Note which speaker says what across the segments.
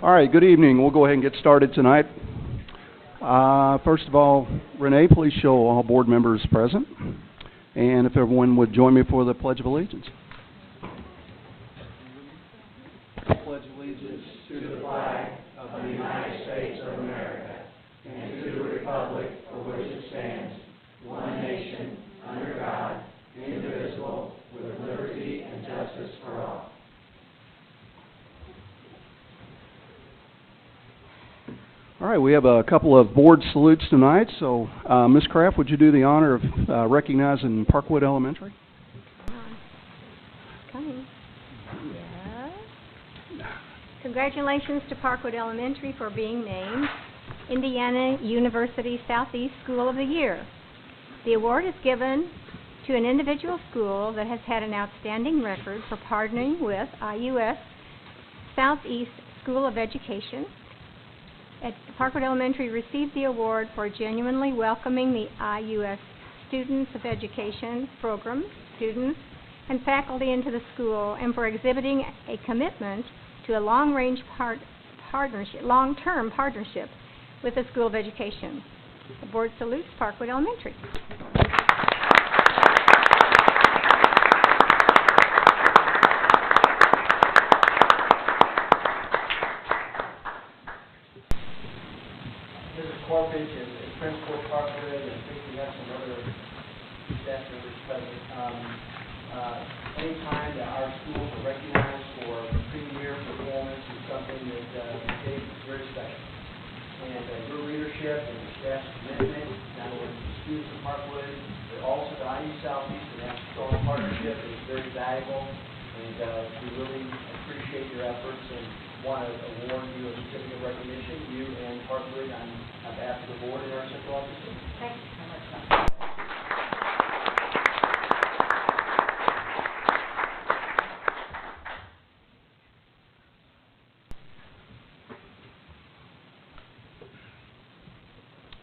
Speaker 1: All right, good evening. We'll go ahead and get started tonight. First of all, Renee, please show all board members present. And if everyone would join me for the Pledge of Allegiance. I pledge allegiance to the flag of the United States of America and to the republic for which it stands, one nation, under God, indivisible, with liberty and justice for all. All right, we have a couple of board salutes tonight, so Ms. Kraft, would you do the honor of recognizing Parkwood Elementary?
Speaker 2: Coming. Yes. Congratulations to Parkwood Elementary for being named Indiana University Southeast School of the Year. The award is given to an individual school that has had an outstanding record for partnering with IUS Southeast School of Education. Parkwood Elementary received the award for genuinely welcoming the IUS Students of Education program, students, and faculty into the school, and for exhibiting a commitment to a long-term partnership with the School of Education. The board salutes Parkwood Elementary.
Speaker 3: Corpage and Principal Parkwood, and I think we have some other staff members present. Anytime that our schools are recognized for premier performance is something that we take very special. And your leadership and your staff's commitment, not only to the students of Parkwood, but also to IU Southeast and that strong partnership is very valuable. And we really appreciate your efforts and want to award you a certificate of recognition, you and Parkwood, on behalf of the board and our central office.
Speaker 2: Thank you so much.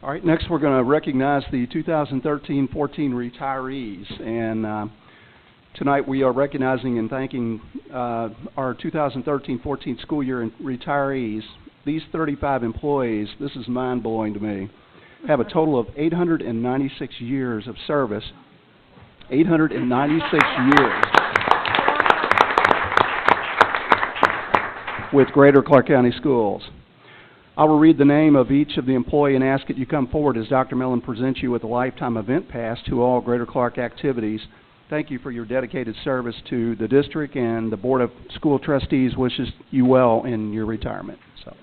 Speaker 1: All right, next we're going to recognize the 2013-14 retirees. And tonight we are recognizing and thanking our 2013-14 school year retirees. These 35 employees, this is mind-blowing to me, have a total of 896 years of service. 896 years with Greater Clark County Schools. I will read the name of each of the employee and ask that you come forward as Dr. Mellon presents you with a lifetime event pass to all Greater Clark activities. Thank you for your dedicated service to the district, and the Board of School Trustees wishes you well in your retirement. So,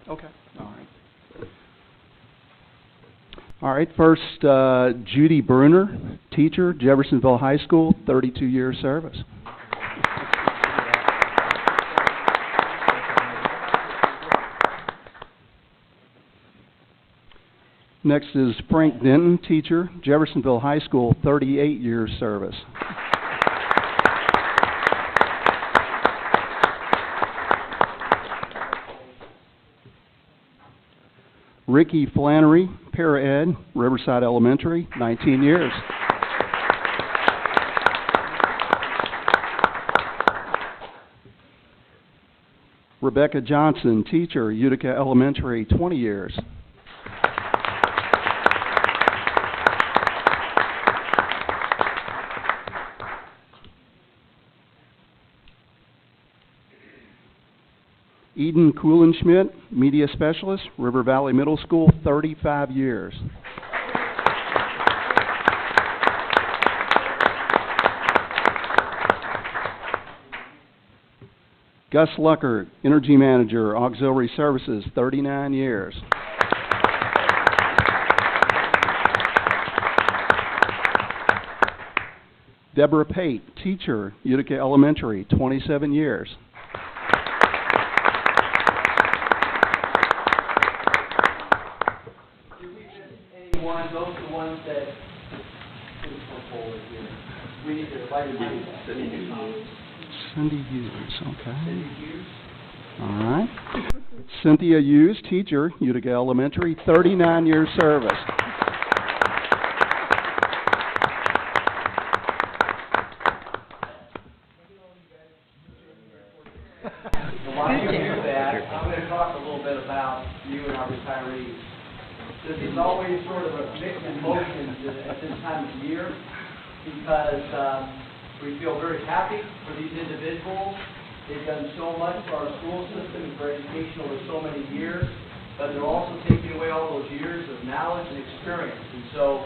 Speaker 1: okay, all right. All right, first, Judy Bruner, teacher, Jeffersonville High School, 32-year service. Next is Frank Denton, teacher, Jeffersonville High School, 38 years service. Ricky Flannery, para-ed, Riverside Elementary, 19 years. Rebecca Johnson, teacher, Utica Elementary, 20 years. Eden Kuhlenschmidt, media specialist, River Valley Middle School, 35 years. Gus Lucker, energy manager, auxiliary services, 39 years. Deborah Pate, teacher, Utica Elementary, 27 years.
Speaker 3: Those are the ones that please come forward here. We need to invite you.
Speaker 1: Cindy Hughes, okay. All right. Cynthia Hughes, teacher, Utica Elementary, 39 years service.
Speaker 3: And while you do that, I'm going to talk a little bit about you and our retirees. There's always sort of a mixed emotions at this time of year because we feel very happy for these individuals. They've done so much for our school system and for education over so many years, but they're also taking away all those years of knowledge and experience. And so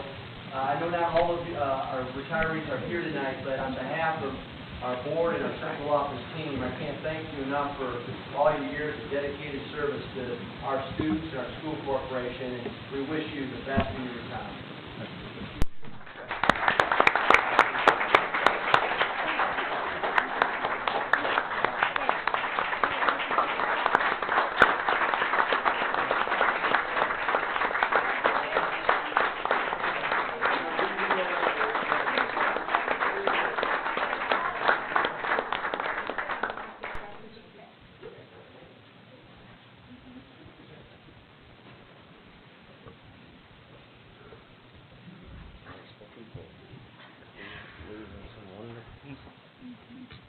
Speaker 3: I know not all of you, our retirees are here tonight, but on behalf of our board and our central office team, I can't thank you enough for all your years of dedicated service to our students and our school corporation, and we wish you the best in your retirement.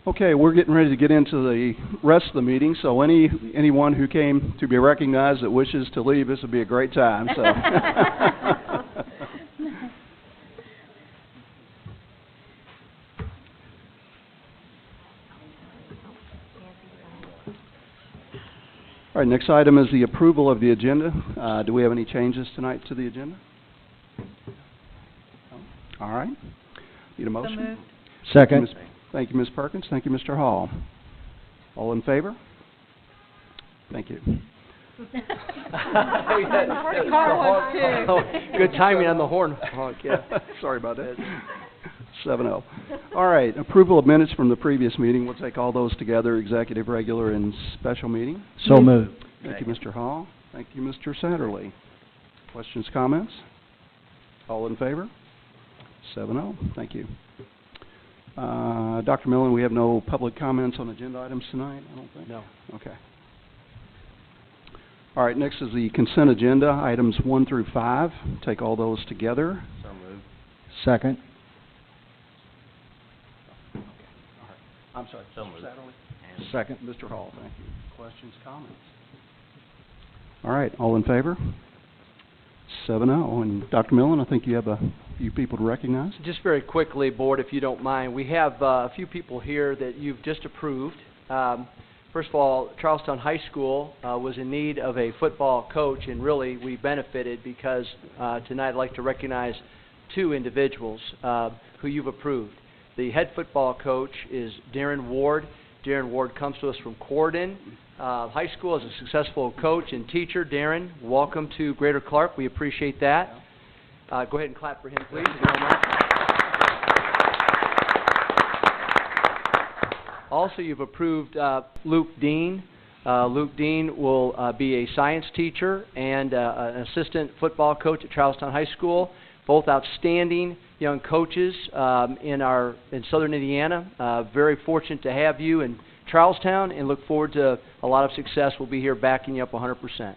Speaker 1: Okay, we're getting ready to get into the rest of the meeting, so anyone who came to be recognized that wishes to leave, this would be a great time. So. All right, next item is the approval of the agenda. Do we have any changes tonight to the agenda? All right. Need a motion?
Speaker 4: So moved.
Speaker 5: Second.
Speaker 1: Thank you, Ms. Perkins. Thank you, Mr. Hall. All in favor? Thank you.
Speaker 4: Good
Speaker 5: timing on the horn honk, yeah.
Speaker 1: Sorry about that. 7-0. All right, approval of minutes from the previous meeting. We'll take all those together, executive, regular, and special meeting.
Speaker 5: So moved.
Speaker 1: Thank you, Mr. Hall. Thank you, Mr. Satterley. Questions, comments? All in favor? 7-0. Thank you. Dr. Millen, we have no public comments on agenda items tonight, I don't think?
Speaker 5: No.
Speaker 1: Okay. All right, next is the consent agenda, items 1 through 5. Take all those together.
Speaker 5: So moved. Second.
Speaker 1: Okay. All right. I'm sorry.
Speaker 5: So
Speaker 1: Mr.
Speaker 5: moved.
Speaker 1: Satterley? Second. Mr. Hall, thank you. Questions, comments? All right, all in favor? 7-0. And Dr. Millen, I think you have a few people to recognize.
Speaker 6: Just very quickly, Board, if you don't mind, we have a few people here that you've just approved. First of all, Charlestown High School was in need of a football coach, and really we benefited because tonight I'd like to recognize 2 individuals who you've approved. The head football coach is Darren Ward. Darren Ward comes to us from Corydon High School as a successful coach and teacher. Darren, welcome to Greater Clark. We appreciate that. Go ahead and clap for him, please, if you don't mind. Also, you've approved Luke Dean. Luke Dean will be a science teacher and an assistant football coach at Charlestown High School. Both outstanding young coaches in Southern Indiana. Very fortunate to have you in Charlestown and look forward to a lot of success. We'll be here backing you up 100%.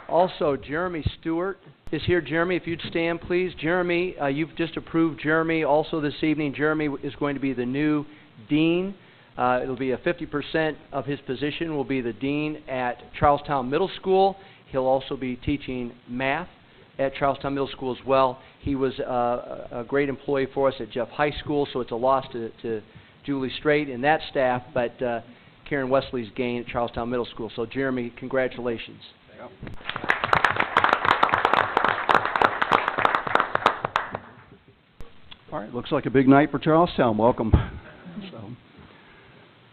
Speaker 6: Also, Jeremy Stewart is here. Jeremy, if you'd stand, please. Jeremy, you've just approved Jeremy also this evening. Jeremy is going to be the new dean. It'll be 50% of his position will be the dean at Charlestown Middle School. He'll also be teaching math at Charlestown Middle School as well. He was a great employee for us at Jeff High School, so it's a loss to Julie Strait and that staff, but Karen Wesley's gain at Charlestown Middle School. So, Jeremy, congratulations. Yep.
Speaker 1: All right, looks like a big night for Charlestown. Welcome.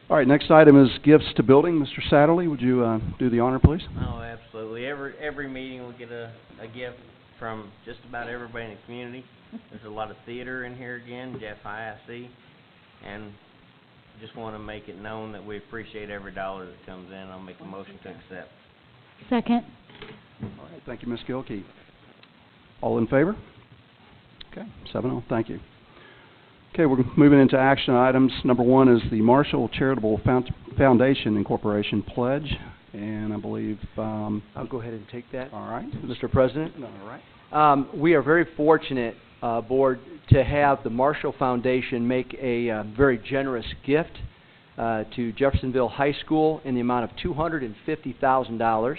Speaker 1: All right, next item is gifts to building. Mr. Satterley, would you do the honor, please?
Speaker 4: Oh, absolutely. Every meeting we'll get a gift from just about everybody in the community. There's a lot of theater in here again, Jeff High, I see, and just want to make it known that we appreciate every dollar that comes in. I'll make a motion to accept.
Speaker 7: Second.
Speaker 1: All right, thank you, Ms. Gilkey. All in favor? Okay, 7-0, thank you. Okay, we're moving into action items. Number 1 is the Marshall Charitable Foundation Incorporation Pledge, and I believe...
Speaker 6: I'll go ahead and take that.
Speaker 1: All right.
Speaker 6: Mr. President.
Speaker 1: All right.
Speaker 6: We are very fortunate Board to have the Marshall Foundation make a very generous gift to Jeffersonville High School in the amount of $250,000.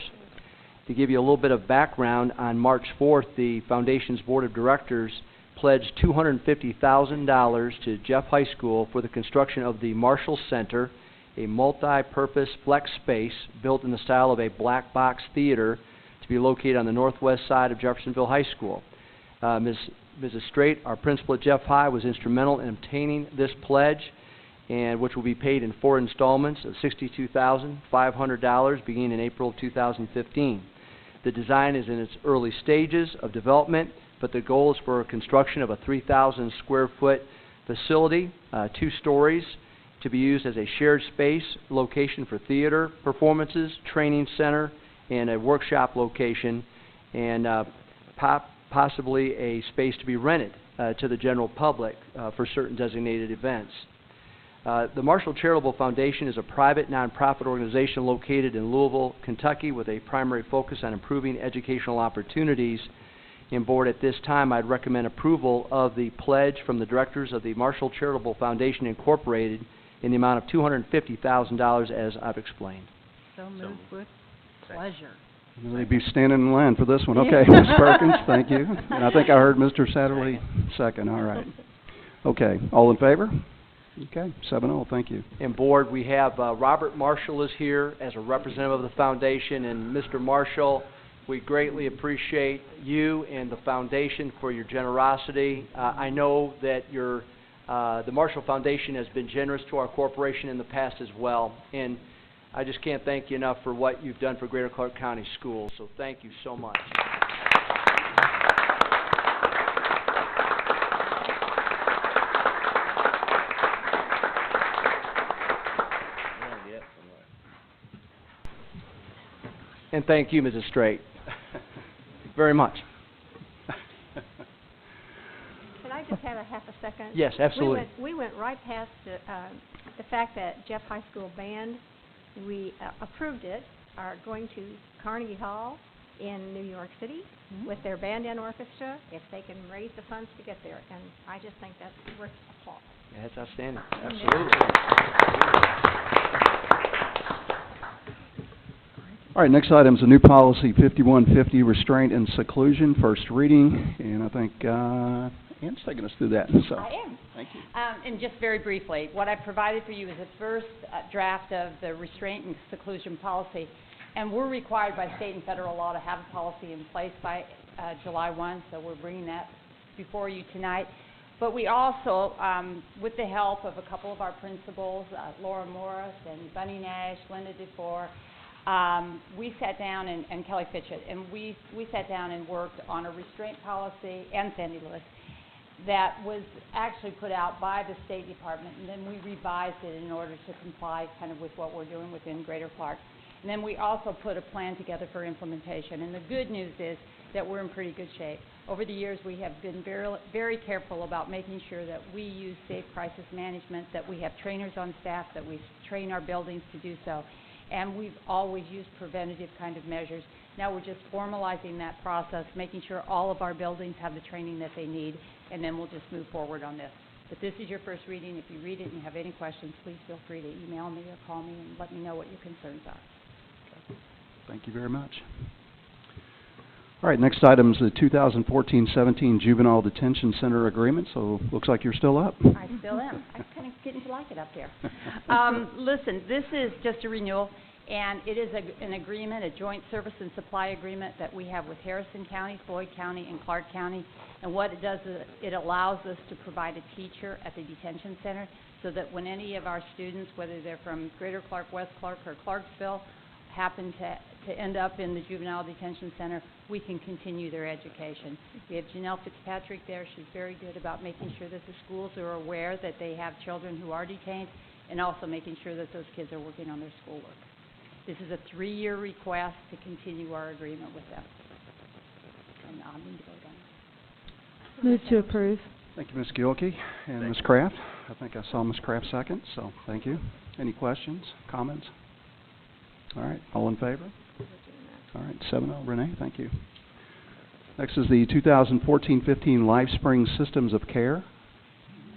Speaker 6: To give you a little bit of background, on March 4th, the Foundation's Board of Directors pledged $250,000 to Jeff High School for the construction of the Marshall Center, a multi-purpose flex space built in the style of a black box theater to be located on the northwest side of Jeffersonville High School. Mrs. Straight, our principal at Jeff High, was instrumental in obtaining this pledge, and which will be paid in 4 installments of $62,500 beginning in April of 2015. The design is in its early stages of development, but the goal is for a construction of a 3,000 square foot facility, 2 stories, to be used as a shared space location for theater performances, training center, and a workshop location, and possibly a space to be rented to the general public for certain designated events. The Marshall Charitable Foundation is a private nonprofit organization located in Louisville, Kentucky, with a primary focus on improving educational opportunities. In Board, at this time, I'd recommend approval of the pledge from the directors of the Marshall Charitable Foundation Incorporated in the amount of $250,000, as I've explained.
Speaker 7: So moved with pleasure.
Speaker 1: They'd be standing in line for this one. Okay, Ms. Perkins, thank you. And I think I heard Mr. Satterley second. All right. Okay, all in favor? Okay, 7-0, thank you.
Speaker 6: And Board, we have Robert Marshall is here as a representative of the Foundation. And Mr. Marshall, we greatly appreciate you and the Foundation for your generosity. I know that the Marshall Foundation has been generous to our corporation in the past as well. And I just can't thank you enough for what you've done for Greater Clark County Schools. So thank you so much. And thank you, Mrs. Straight, very much.
Speaker 2: Can I just have a half a second?
Speaker 6: Yes, absolutely.
Speaker 2: We went right past the fact that Jeff High School Band, we approved it, are going to Carnegie Hall in New York City with their band and orchestra, if they can raise the funds to get there. And I just think that's worth applause.
Speaker 6: Yeah, that's outstanding. Absolutely.
Speaker 1: All right, next item is a new policy, 5150, restraint and seclusion, first reading. And I think Ann's taking us through that. So,
Speaker 7: I am.
Speaker 1: thank you.
Speaker 7: And just very briefly, what I provided for you is the first draft of the restraint and seclusion policy. And we're required by state and federal law to have a policy in place by July 1, so we're bringing that before you tonight. But we also, with the help of a couple of our principals, Laura Morris and Bunny Nash, Linda DeFore, we sat down, and Kelly Fitchett, and we sat down and worked on a restraint policy, and Sandy Lewis, that was actually put out by the State Department, and then we revised it in order to comply kind of with what we're doing within Greater Clark. And then we also put a plan together for implementation. And the good news is that we're in pretty good shape. Over the years, we have been very, very careful about making sure that we use safe crisis management, that we have trainers on staff, that we train our buildings to do so. And we've always used preventative kind of measures. Now we're just formalizing that process, making sure all of our buildings have the training that they need, and then we'll just move forward on this. But this is your first reading. If you read it and you have any questions, please feel free to email me or call me and let me know what your concerns are.
Speaker 1: Thank you very much. All right, next item is the 2014-17 Juvenile Detention Center Agreement. So looks like you're still up.
Speaker 7: I still am. I'm kind of getting to like it up there. Listen, this is just a renewal, and it is an agreement, a joint service and supply agreement that we have with Harrison County, Floyd County, and Clark County. And what it does is it allows us to provide a teacher at the detention center so that when any of our students, whether they're from Greater Clark, West Clark, or Clarksville, happen to end up in the juvenile detention center, we can continue their education. We have Janelle Fitzpatrick there. She's very good about making sure that the schools are aware that they have children who are detained, and also making sure that those kids are working on their schoolwork. This is a 3-year request to continue our agreement with them. And I'm going to go down.
Speaker 8: Move to approve.
Speaker 1: Thank you, Ms. Gilkey and Ms. Kraft. I think I saw Ms. Kraft second, so thank you. Any questions, comments? All right, all in favor? All right, 7-0. Renee, thank you. Next is the 2014-15 LifeSpring Systems of Care.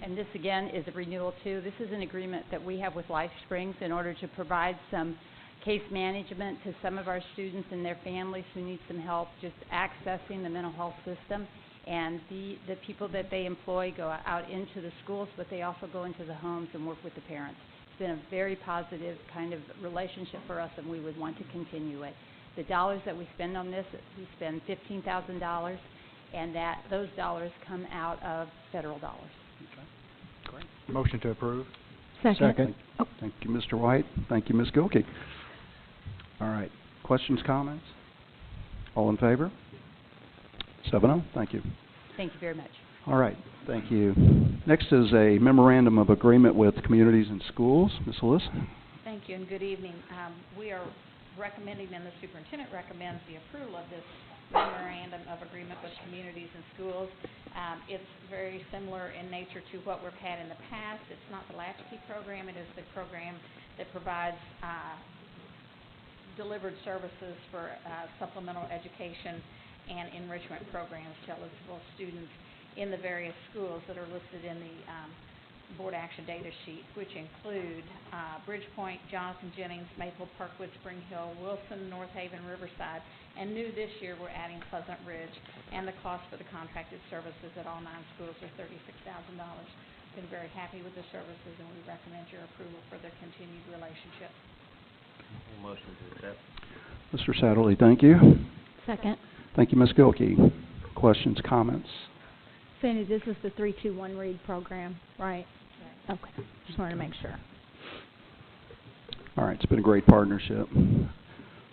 Speaker 7: And this again is a renewal too. This is an agreement that we have with Life Springs in order to provide some case management to some of our students and their families who need some help just accessing the mental health system. And the people that they employ go out into the schools, but they also go into the homes and work with the parents. It's been a very positive kind of relationship for us, and we would want to continue it. The dollars that we spend on this, we spend $15,000, and those dollars come out of federal dollars.
Speaker 1: Great.
Speaker 5: Motion to approve.
Speaker 8: Second.
Speaker 1: Thank you, Mr. White. Thank you, Ms. Gilkey. All right. Questions, comments? All in favor? 7-0. Thank you.
Speaker 7: Thank you very much.
Speaker 1: All right. Thank you. Next is a memorandum of agreement with communities and schools. Ms. Lewis?
Speaker 9: Thank you and good evening. We are recommending, and the superintendent recommends, the approval of this memorandum of agreement with communities and schools. It's very similar in nature to what we've had in the past. It's not the latchkey program. It is the program that provides delivered services for supplemental education and enrichment programs to eligible students in the various schools that are listed in the Board Action Data Sheet, which include Bridgepoint, Jonathan Jennings, Maple, Parkwood, Spring Hill, Wilson, North Haven, Riverside, and new this year we're adding Pleasant Ridge, and the cost for the contracted services at all 9 schools are $36,000. Been very happy with the services, and we recommend your approval for the continued relationship.
Speaker 4: Motion to accept.
Speaker 1: Mr. Satterley, thank you.
Speaker 8: Second.
Speaker 1: Thank you, Ms. Gilkey. Questions, comments?
Speaker 8: Sandy, this is the 3-2-1 read program, right? Okay. Just wanted to make sure.
Speaker 1: All right. It's been a great partnership.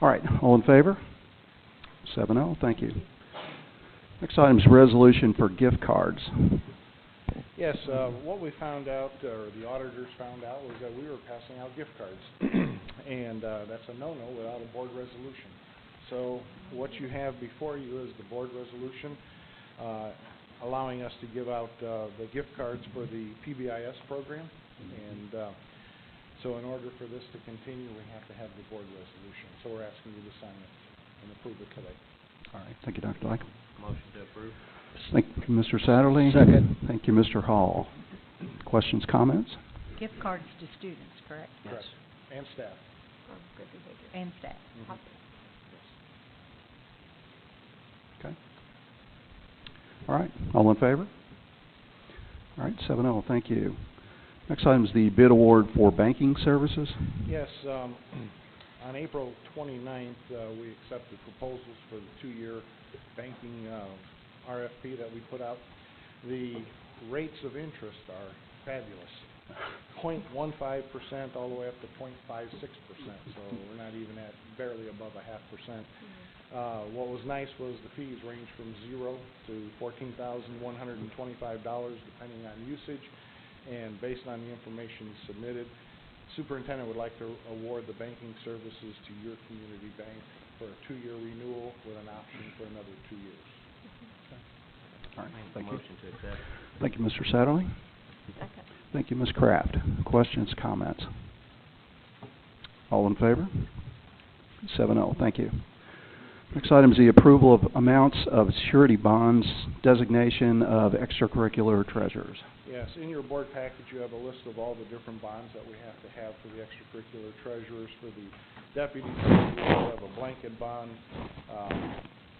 Speaker 1: All right. All in favor? 7-0. Thank you. Next item is resolution for gift cards.
Speaker 10: Yes, what we found out, or the auditors found out, was that we were passing out gift cards. And that's a no-no without a board resolution. So what you have before you is the board resolution allowing us to give out the gift cards for the PBIS program. And so in order for this to continue, we have to have the board resolution. So we're asking you to sign it and approve it today.
Speaker 1: All right. Thank you, Dr. Dyke.
Speaker 4: Motion to approve.
Speaker 1: Thank you, Mr. Satterley.
Speaker 5: Second.
Speaker 1: Thank you, Mr. Hall. Questions, comments?
Speaker 9: Gift cards to students, correct?
Speaker 10: Correct. And staff.
Speaker 9: Good behavior. And staff.
Speaker 1: Okay. All right. All in favor? All right. 7-0. Thank you. Next item is the bid award for banking services.
Speaker 10: Yes, on April 29th, we accepted proposals for the 2-year banking RFP that we put out. The rates of interest are fabulous. 0.15% all the way up to 0.56%, so we're not even at barely above a 0.5%. What was nice was the fees range from $0 to $14,125 depending on usage, and based on the information submitted, superintendent would like to award the banking services to your community bank for a 2-year renewal with an option for another 2 years.
Speaker 1: All right.
Speaker 4: Make
Speaker 1: Thank
Speaker 4: the
Speaker 1: you.
Speaker 4: motion to accept.
Speaker 1: Thank you, Mr. Satterley.
Speaker 9: Second.
Speaker 1: Thank you, Ms. Kraft. Questions, comments? All in favor? 7-0. Thank you. Next item is the approval of amounts of surety bonds, designation of extracurricular treasurers.
Speaker 10: Yes, in your board package you have a list of all the different bonds that we have for the extracurricular treasurers. For the deputies, we have a blanket bond.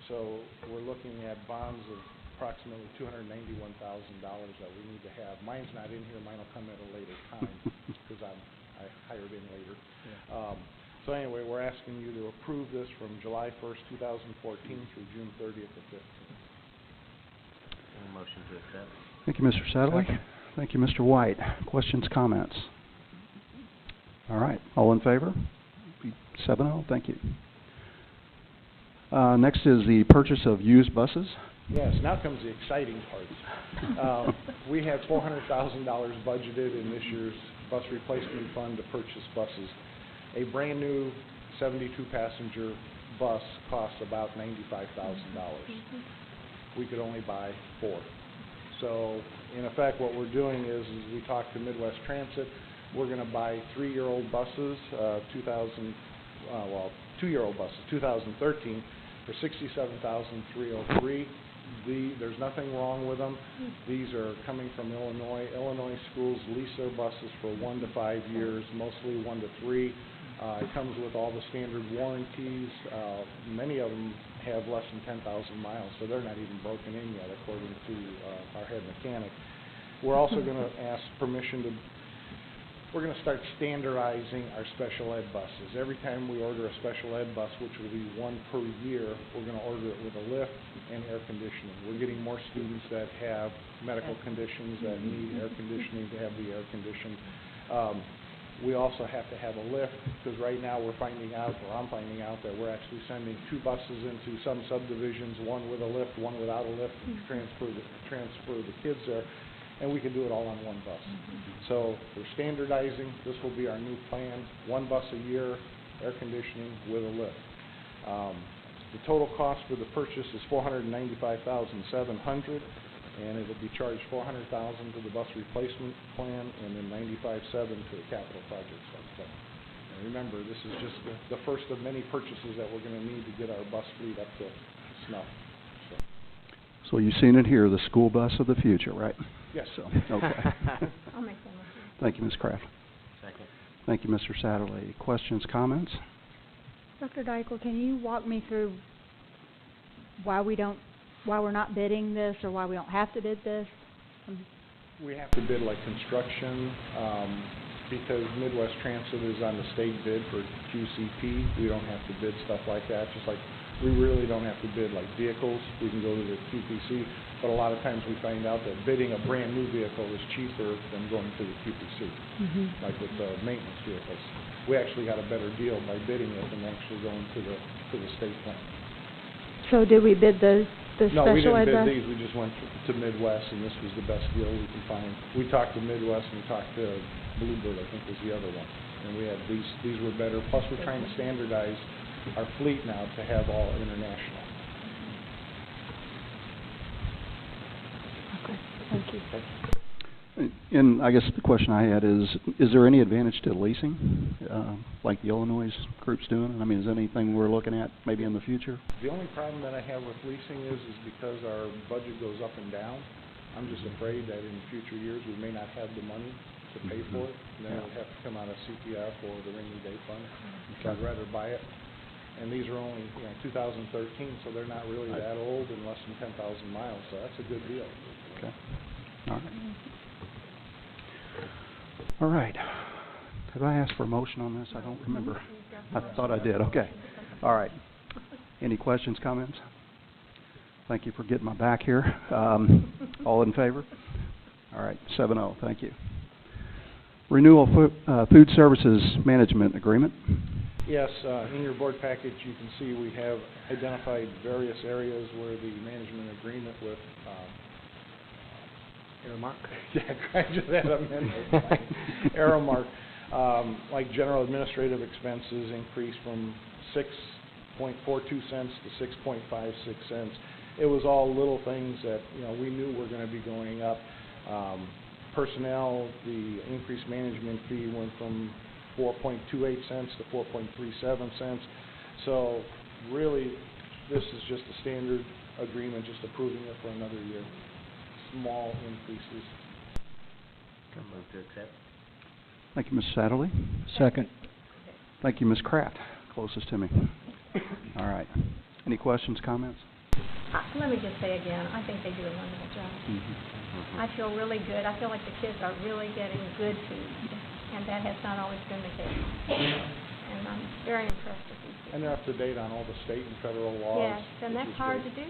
Speaker 10: So we're looking at bonds of approximately $291,000 that we need to have. Mine's not in here. Mine will come at a later time because I hired in later. Yeah. So anyway, we're asking you to approve this from July 1st, 2014 through June 30th of 15.
Speaker 4: Motion to accept.
Speaker 1: Thank you, Mr. Satterley. Thank you, Mr. White. Questions, comments? All right. All in favor? 7-0. Thank you. Next is the purchase of used buses.
Speaker 10: Yes, now comes the exciting part. We have $400,000 budgeted in this year's bus replacement fund to purchase buses. A brand new 72-passenger bus costs about $95,000. We could only buy 4. So, in effect, what we're doing is we talked to Midwest Transit. We're going to buy 3-year-old buses, 2-year-old buses, 2013, for $67,303. There's nothing wrong with them. These are coming from Illinois. Illinois schools lease their buses for 1 to 5 years, mostly 1 to 3. It comes with all the standard warranties. Many of them have less than 10,000 miles, so they're not even broken in yet, according to our head mechanic. We're also going to ask permission to, we're going to start standardizing our special ed buses. Every time we order a special ed bus, which will be 1 per year, we're going to order it with a lift and air conditioning. We're getting more students that have medical conditions that need air conditioning to have the air conditioned. We also have to have a lift, because right now we're finding out, or I'm finding out, that we're actually sending 2 buses into some subdivisions, one with a lift, one without a lift, to transfer the kids there, and we can do it all on 1 bus. So we're standardizing. This will be our new plan: 1 bus a year, air conditioning with a lift. The total cost for the purchase is $495,700. And it'll be charged $400,000 to the bus replacement plan, and then $95,700 to the capital projects fund. And remember, this is just the first of many purchases that we're going to need to get our bus fleet up to snuff.
Speaker 1: So you've seen it here, the school bus of the future, right?
Speaker 10: Yes.
Speaker 1: So, okay.
Speaker 2: I'll make that motion.
Speaker 1: Thank you, Ms. Kraft.
Speaker 4: Second.
Speaker 1: Thank you, Mr. Satterley. Questions, comments?
Speaker 8: Dr. Dykle, can you walk me through why we're not bidding this, or why we don't have to bid this?
Speaker 10: We have to bid like construction, because Midwest Transit is on the state bid for QCP. We don't have to bid stuff like that, just like we really don't have to bid like vehicles. We can go to the QPC, but a lot of times we find out that bidding a brand new vehicle is cheaper than going to the QPC, like with the maintenance vehicles. We actually got a better deal by bidding it than actually going to the state plan.
Speaker 8: So did we bid the
Speaker 10: No, we
Speaker 8: special ed
Speaker 10: didn't bid
Speaker 8: bus?
Speaker 10: these. We just went to Midwest, and this was the best deal we could find. We talked to Midwest, and we talked to Bluebird, I think was the other one. And we had these were better. Plus, we're trying to standardize our fleet now to have all international.
Speaker 8: Okay, thank you.
Speaker 1: And I guess the question I had is there any advantage to leasing, like the Illinois group's doing? I mean, is there anything we're looking at maybe in the future?
Speaker 10: The only problem that I have with leasing is because our budget goes up and down. I'm just afraid that in future years we may not have the money to pay for it, and then it would have to come out of CPF or the rainy day fund. So I'd rather buy it. And these are only 2013, so they're not really that old and less than 10,000 miles, so that's a good deal.
Speaker 1: Okay. All right. All right. Did I ask for a motion on this? I don't remember. I thought I did. Okay. All right. Any questions, comments? Thank you for getting my back here. All in favor? All right. 7-0. Thank you. Renewal food services management agreement.
Speaker 10: Yes, in your board package you can see we have identified various areas where the management agreement with Aramark. Yeah, I just had a minute. Aramark, like general administrative expenses increased from 6.42 cents to 6.56 cents. It was all little things that we knew were going to be going up. Personnel, the increased management fee went from 4.28 cents to 4.37 cents. So really, this is just a standard agreement, just approving it for another year. Small increases.
Speaker 4: Move to accept.
Speaker 1: Thank you, Mr. Satterley.
Speaker 5: Second.
Speaker 1: Thank you, Ms. Kraft, closest to me. All right. Any questions, comments?
Speaker 2: Let me just say again, I think they do a wonderful job. I feel really good. I feel like the kids are really getting good food, and that has not always been the case. And I'm very impressed with these people.
Speaker 10: And they're up to date on all the state and federal laws.
Speaker 2: Yes, and that's hard to do.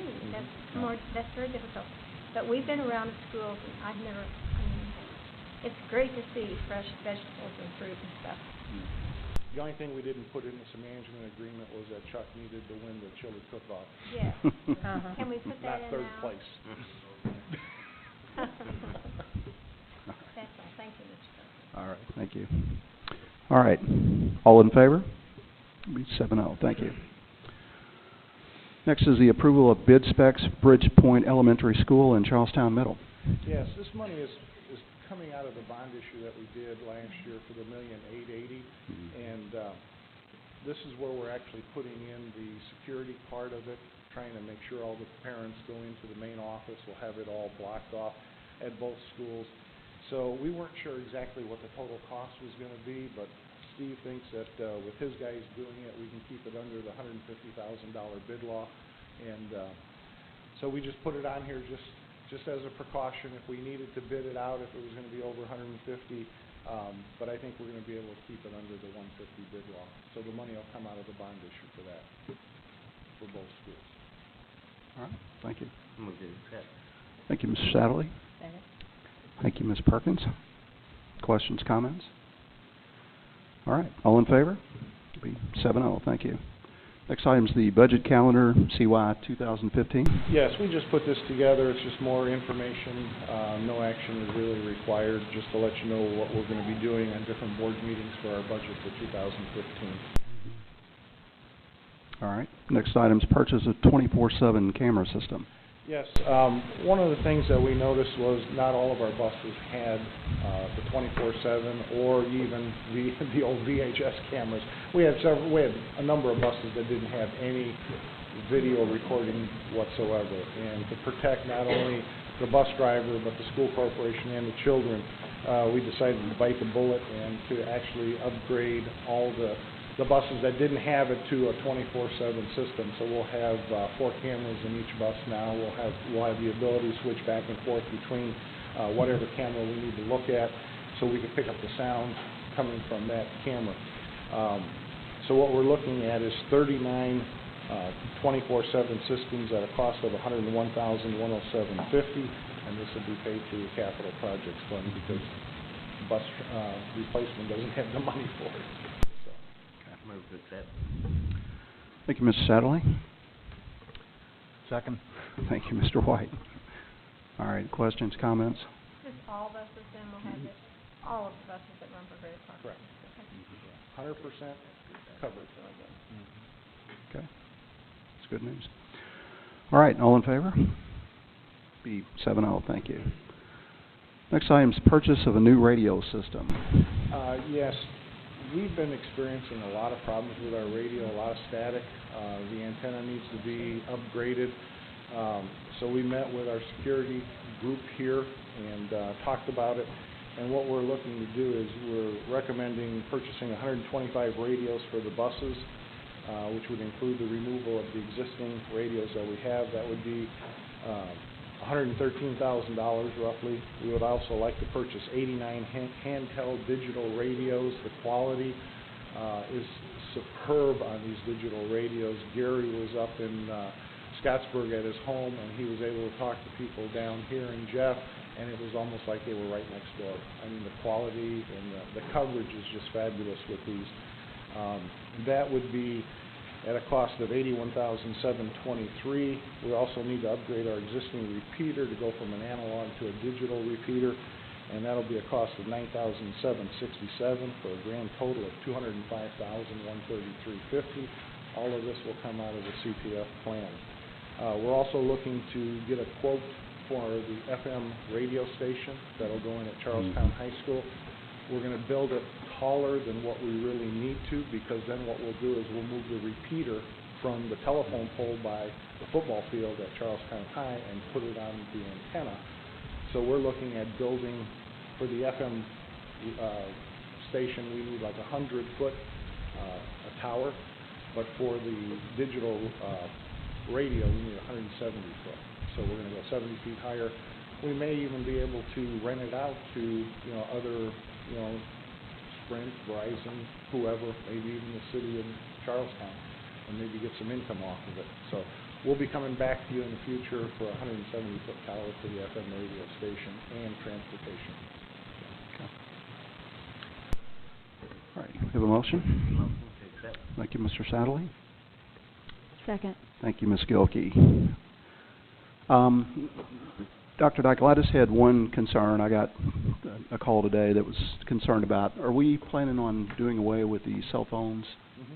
Speaker 2: That's very difficult. But we've been around the schools, and it's great to see fresh vegetables and fruit and stuff.
Speaker 10: The only thing we didn't put in this management agreement was that Chuck needed to win the chili cook-off.
Speaker 2: Yes. Can we put that
Speaker 10: Not
Speaker 2: in
Speaker 10: third
Speaker 2: now?
Speaker 10: place.
Speaker 2: That's all. Thank you, Mr. President.
Speaker 1: All right. Thank you. All right. All in favor? 7-0. Thank you. Next is the approval of bid specs, Bridgepoint Elementary School and Charlestown Middle.
Speaker 10: Yes, this money is coming out of the bond issue that we did last year for the $1,880,000, and this is where we're actually putting in the security part of it. trying to make sure all the parents go into the main office. We'll have it all blocked off at both schools. So we weren't sure exactly what the total cost was going to be, but Steve thinks that with his guys doing it, we can keep it under the $150,000 bid law. And so we just put it on here just as a precaution if we needed to bid it out, if it was going to be over 150. But I think we're going to be able to keep it under the 150 bid law. So the money will come out of the bond issue for that, for both schools.
Speaker 1: All right, thank you.
Speaker 4: Move to accept.
Speaker 1: Thank you, Mr. Satterley.
Speaker 7: Second.
Speaker 1: Thank you, Ms. Perkins. Questions, comments? All right, all in favor? It'll be 7-0, thank you. Next item is the budget calendar, CY 2015.
Speaker 10: Yes, we just put this together. It's just more information. No action is really required, just to let you know what we're going to be doing on different board meetings for our budget for 2015.
Speaker 1: All right, next item is purchase of 24/7 camera system.
Speaker 10: Yes, one of the things that we noticed was not all of our buses had the 24/7 or even the old VHS cameras. We had a number of buses that didn't have any video recording whatsoever. And to protect not only the bus driver but the school corporation and the children, we decided to bite the bullet and to actually upgrade all the buses that didn't have it to a 24/7 system. So we'll have 4 cameras in each bus now. We'll have the ability to switch back and forth between whatever camera we need to look at, so we can pick up the sound coming from that camera. So what we're looking at is 39 24/7 systems at a cost of $101,107.50, and this will be paid through the capital projects fund because bus replacement doesn't have the money for it.
Speaker 4: Move to accept.
Speaker 1: Thank you, Mr. Satterley.
Speaker 5: Second.
Speaker 1: Thank you, Mr. White. All right, questions, comments?
Speaker 2: Just all buses then will have this, all of the buses that run for Greater Park.
Speaker 10: Correct.
Speaker 2: Okay.
Speaker 10: 100% covered.
Speaker 1: Okay, that's good news. All right, all in favor? Be 7-0, thank you. Next item is purchase of a new radio system.
Speaker 10: Yes, we've been experiencing a lot of problems with our radio, a lot of static. The antenna needs to be upgraded. So we met with our security group here and talked about it. And what we're looking to do is we're recommending purchasing 125 radios for the buses, which would include the removal of the existing radios that we have. That would be $113,000 roughly. We would also like to purchase 89 handheld digital radios. The quality is superb on these digital radios. Gary was up in Scottsburg at his home, and he was able to talk to people down here in Jeff, and it was almost like they were right next door. I mean, the quality and the coverage is just fabulous with these. That would be at a cost of $81,723. We also need to upgrade our existing repeater to go from an analog to a digital repeater, and that'll be a cost of $9,767 for a grand total of $205,133.50. All of this will come out of the CPF plan. We're also looking to get a quote for the FM radio station that'll go in at Charlestown High School. We're going to build it taller than what we really need to, because then what we'll do is we'll move the repeater from the telephone pole by the football field at Charlestown High and put it on the antenna. So we're looking at building, for the FM station, we need like 100-foot a tower, but for the digital radio, we need 170 foot. So we're going to go 70 feet higher. We may even be able to rent it out to other Sprint, Verizon, whoever, maybe even the city of Charlestown, and maybe get some income off of it. So we'll be coming back to you in the future for a 170-foot tower for the FM radio station and transportation.
Speaker 1: Okay. All right, we have a motion.
Speaker 4: Motion to accept.
Speaker 1: Thank you, Mr. Satterley.
Speaker 8: Second.
Speaker 1: Thank you, Ms. Gilkey. Dr. Dykle, I just had one concern. I got a call today that was concerned about, are we planning on doing away with the cell phones? Mm-hmm.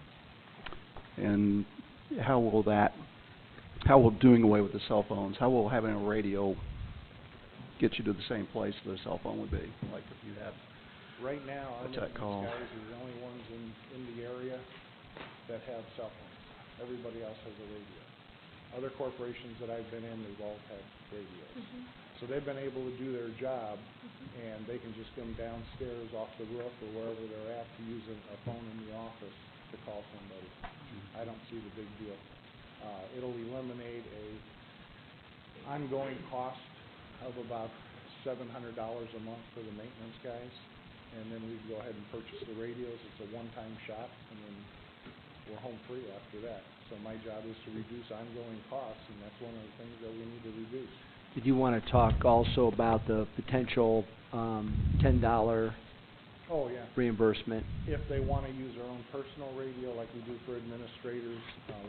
Speaker 1: And how will doing away with the cell phones, how will having a radio get you to the same place that a cell phone would be? Like if you have
Speaker 10: right now, our
Speaker 1: guys
Speaker 10: are the only ones in the area that have cell phones. Everybody else has a radio. Other corporations that I've been in, they've all had radios. So they've been able to do their job, and they can just come downstairs off the roof or wherever they're at to use a phone in the office to call somebody. I don't see the big deal. It'll eliminate a ongoing cost of about $700 a month for the maintenance guys, and then we go ahead and purchase the radios. It's a one-time shot, and then we're home free after that. So my job is to reduce ongoing costs, and that's one of the things that we need to reduce.
Speaker 6: Did you want to talk also about the potential $10
Speaker 10: Oh, yeah.
Speaker 6: reimbursement?
Speaker 10: If they want to use their own personal radio like we do for administrators,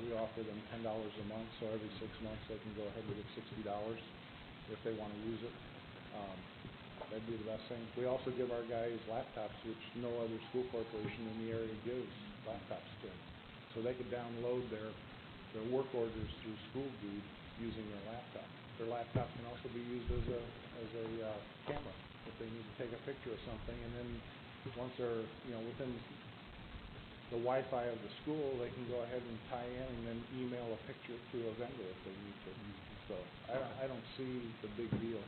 Speaker 10: we offer them $10 a month, so every 6 months they can go ahead and get $60 if they want to use it. That'd be the best thing. We also give our guys laptops, which no other school corporation in the area gives laptops to them. So they could download their work orders through SchoolGuide using their laptop. Their laptop can also be used as a camera if they need to take a picture of something, and then once they're within the Wi-Fi of the school, they can go ahead and tie in and then email a picture to a vendor if they need to. So I don't see the big deal.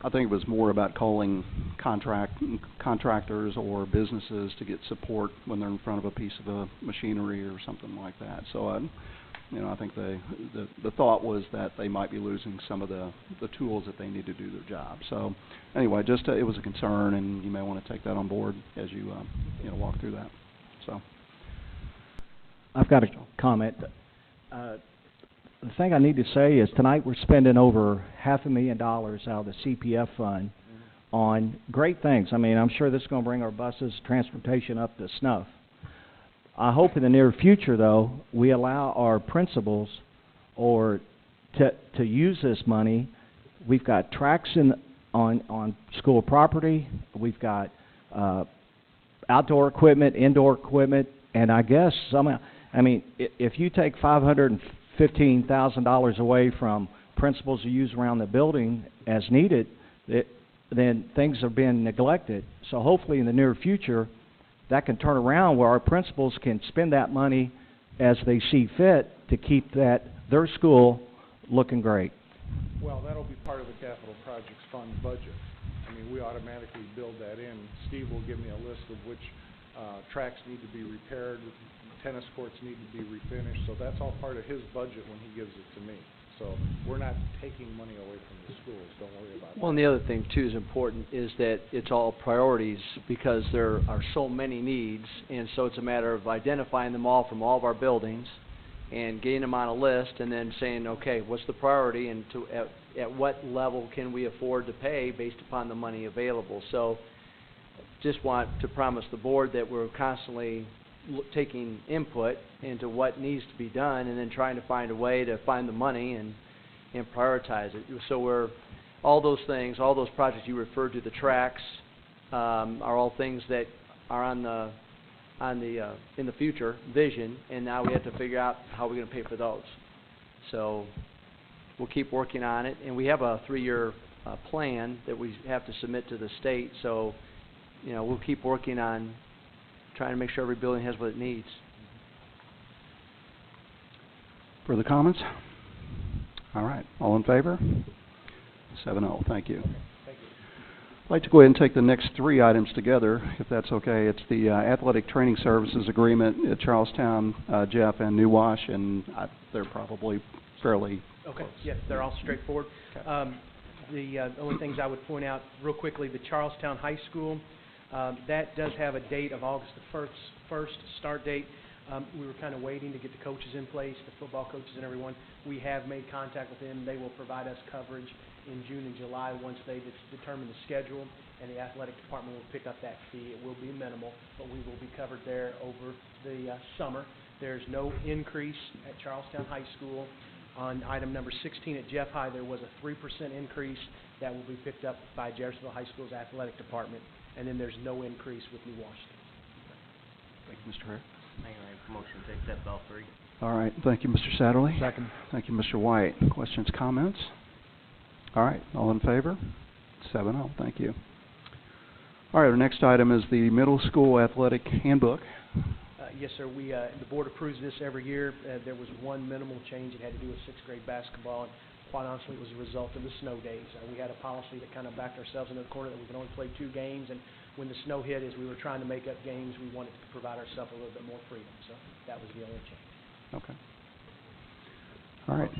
Speaker 1: I think it was more about calling contractors or businesses to get support when they're in front of a piece of machinery or something like that. So I think the thought was that they might be losing some of the tools that they need to do their job. So anyway, just it was a concern, and you may want to take that on board as you walk through that. So
Speaker 11: I've got a comment. The thing I need to say is tonight we're spending over $500,000 out of the CPF fund on great things. I mean, I'm sure this is going to bring our buses, transportation up to snuff. I hope in the near future, though, we allow our principals to use this money. We've got tracks on school property. We've got outdoor equipment, indoor equipment, and I guess if you take $515,000 away from principals to use around the building as needed, then things are being neglected. So hopefully in the near future, that can turn around where our principals can spend that money as they see fit to keep their school looking great.
Speaker 10: Well, that'll be part of the capital projects fund budget. I mean, we automatically build that in. Steve will give me a list of which tracks need to be repaired, tennis courts need to be refinished, so that's all part of his budget when he gives it to me. So we're not taking money away from the schools, don't worry about that.
Speaker 6: Well, and the other thing, too, is important is that it's all priorities because there are so many needs, and so it's a matter of identifying them all from all of our buildings and getting them on a list and then saying, okay, what's the priority and at what level can we afford to pay based upon the money available. So just want to promise the board that we're constantly taking input into what needs to be done and then trying to find a way to find the money and prioritize it. So all those things, all those projects you referred to, the tracks, are all things that are in the future vision, and now we have to figure out how we're going to pay for those. So we'll keep working on it, and we have a 3-year plan that we have to submit to the state. So we'll keep working on trying to make sure every building has what it needs.
Speaker 1: further comments? All right. All in favor? 7-0. Thank you. I'd like to go ahead and take the next 3 items together, if that's okay. It's the Athletic Training Services Agreement at Charlestown, Jeff, and New Wash, and they're probably fairly
Speaker 12: Okay. Yes, they're all straightforward.
Speaker 1: Okay.
Speaker 12: The only things I would point out real quickly, the Charlestown High School, that does have a date of August the 1st start date. We were kind of waiting to get the coaches in place, the football coaches and everyone. We have made contact with them. They will provide us coverage in June and July once they determine the schedule, and the athletic department will pick up that fee. It will be minimal, but we will be covered there over the summer. There's no increase at Charlestown High School. On item number 16 at Jeff High, there was a 3% increase that will be picked up by Jeffersonville High School's athletic department, and then there's no increase with New Washington.
Speaker 1: Thank you, Mr. Hare.
Speaker 4: I make a motion to accept all 3.
Speaker 1: All right. Thank you, Mr. Satterley.
Speaker 11: Second.
Speaker 1: Thank you, Mr. White. Questions, comments? All right. All in favor? 7-0. Thank you. All right. Our next item is the Middle School Athletic Handbook.
Speaker 12: Yes, sir. The board approves this every year. There was one minimal change. It had to do with sixth grade basketball, and quite honestly, it was a result of the snow days. We had a policy that kind of backed ourselves into the corner that we could only play 2 games, and when the snow hit, as we were trying to make up games, we wanted to provide ourselves a little bit more freedom. So that was the only change.
Speaker 1: Okay. All right.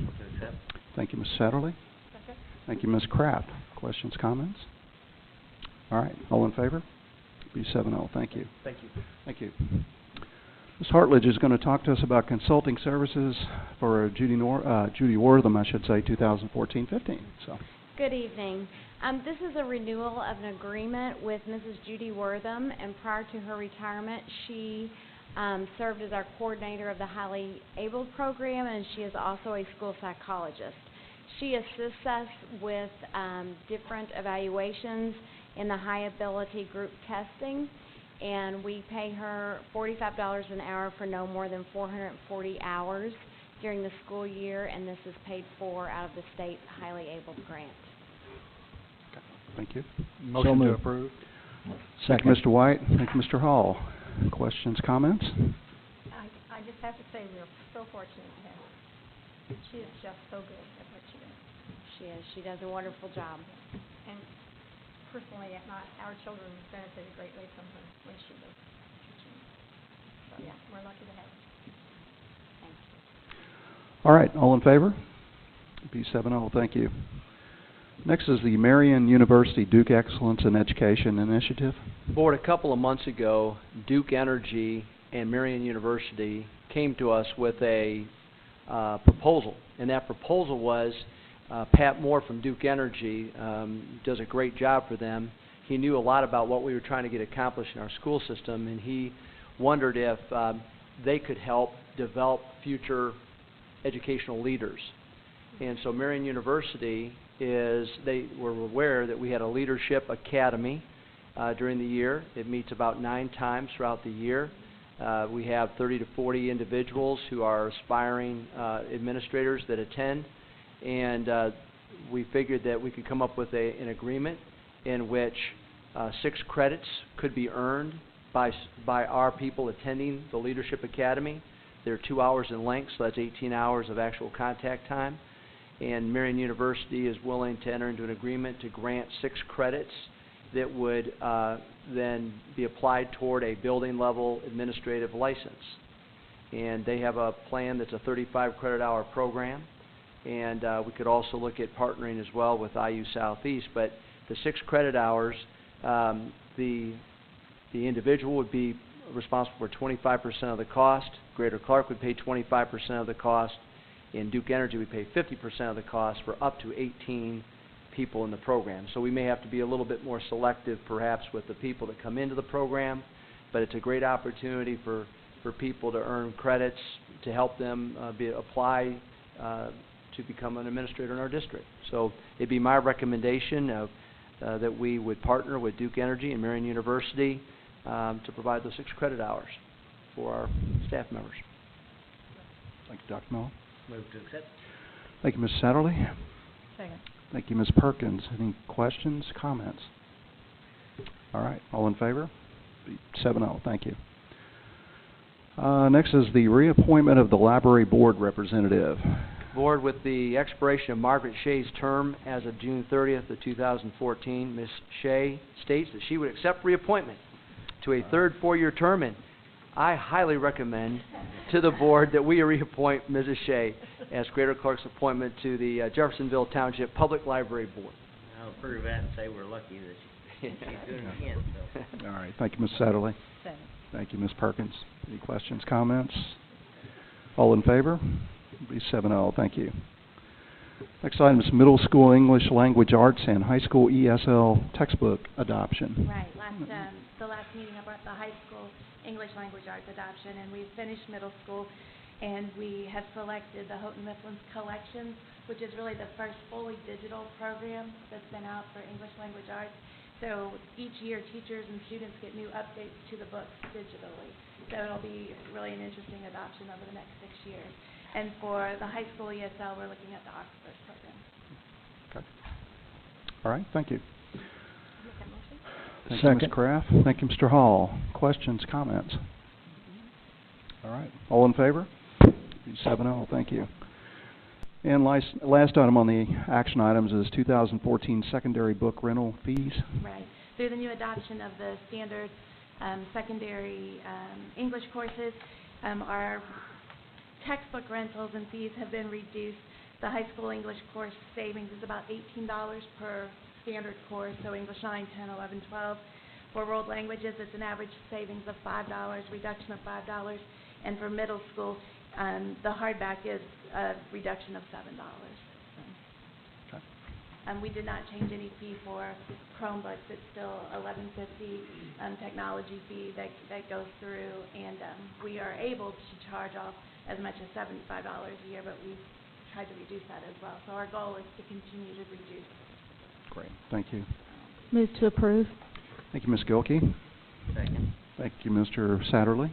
Speaker 1: Thank you, Ms. Satterley. Thank you, Ms. Kraft. Questions, comments? All right. All in favor? Be 7-0. Thank you.
Speaker 12: Thank you.
Speaker 1: Thank you. Ms. Hartledge is going to talk to us about consulting services for Judy Wortham, 2014-15. So.
Speaker 13: Good evening. This is a renewal of an agreement with Mrs. Judy Wortham, and prior to her retirement, she served as our coordinator of the Highly Abled program, and she is also a school psychologist. She assists us with different evaluations in the high ability group testing, and we pay her $45 an hour for no more than 440 hours during the school year, and this is paid for out of the state's Highly Abled grant.
Speaker 1: Okay. Thank you.
Speaker 11: Motion to approve.
Speaker 1: Second. Thank you, Mr. White. Thank you, Mr. Hall. Questions, comments?
Speaker 2: I just have to say we're so fortunate to have her. She is just so good at what she does.
Speaker 13: She is. She does a wonderful job.
Speaker 2: And personally, our children benefited greatly from her when she was teaching. So yeah, we're lucky to have her.
Speaker 13: Thank you.
Speaker 1: All right. All in favor? Be 7-0. Thank you. Next is the Marian University Duke Excellence in Education Initiative.
Speaker 6: Board, a couple of months ago, Duke Energy and Marian University came to us with a proposal, and that proposal was Pat Moore from Duke Energy does a great job for them. He knew a lot about what we were trying to get accomplished in our school system, and he wondered if they could help develop future educational leaders. And so Marian University they were aware that we had a leadership academy during the year. It meets about 9 times throughout the year. We have 30 to 40 individuals who are aspiring administrators that attend, and we figured that we could come up with an agreement in which 6 credits could be earned by our people attending the Leadership Academy. They're 2 hours in length, so that's 18 hours of actual contact time. And Marian University is willing to enter into an agreement to grant 6 credits that would then be applied toward a building level administrative license. And they have a plan that's a 35 credit hour program, and we could also look at partnering as well with IU Southeast. But the 6 credit hours, the individual would be responsible for 25% of the cost. Greater Clark would pay 25% of the cost. In Duke Energy, we pay 50% of the cost for up to 18 people in the program. So we may have to be a little bit more selective, perhaps, with the people that come into the program, but it's a great opportunity for people to earn credits to help them apply to become an administrator in our district. So it'd be my recommendation that we would partner with Duke Energy and Marian University to provide those 6 credit hours for our staff members.
Speaker 1: Thank you, Dr. Miller.
Speaker 5: Move to accept.
Speaker 1: Thank you, Ms. Satterley.
Speaker 8: Second.
Speaker 1: Thank you, Ms. Perkins. Any questions, comments? All right. All in favor? 7-0. Thank you. Next is the reappointment of the library board representative.
Speaker 6: Board, with the expiration of Margaret Shea's term as of June 30th of 2014, Ms. Shea states that she would accept reappointment to a third 4-year term, and I highly recommend to the board that we reappoint Mrs. Shea as Greater Clark's appointment to the Jeffersonville Township Public Library Board.
Speaker 4: I'll approve that and say we're lucky that she's doing it again. So.
Speaker 1: All right. Thank you, Ms. Satterley.
Speaker 8: Second.
Speaker 1: Thank you, Ms. Perkins. Any questions, comments? All in favor? Be 7-0. Thank you. Next item is middle school English language arts and high school ESL textbook adoption.
Speaker 13: Right. The last meeting about the high school English language arts adoption, and we've finished middle school, and we have selected the Houghton Mifflin's Collections, which is really the first fully digital program that's been out for English language arts. So each year, teachers and students get new updates to the books digitally. So it'll be really an interesting adoption over the next 6 years. And for the high school ESL, we're looking at the Oxford program.
Speaker 1: Okay. All right. Thank you.
Speaker 2: Make that motion.
Speaker 1: Thank you, Ms. Kraft. Thank you, Mr. Hall. Questions, comments? right. All in favor? 7-0. Thank you. And last item on the action items is 2014 secondary book rental fees.
Speaker 14: Right. Through the new adoption of the standard secondary English courses, our textbook rentals and fees have been reduced. The high school English course savings is about $18 per standard course, so English 9, 10, 11, 12. For world languages, it's an average savings of $5, reduction of $5. And for middle school, the hardback is a reduction of $7.
Speaker 1: Okay.
Speaker 14: We did not change any fee for Chromebooks. It's still $11.50 technology fee that goes through, and we are able to charge off as much as $75 a year, but we've tried to reduce that as well. So our goal is to continue to reduce.
Speaker 1: Great. Thank you.
Speaker 8: Move to approve.
Speaker 1: Thank you, Ms. Gilkey.
Speaker 4: Second.
Speaker 1: Thank you, Mr. Satterley.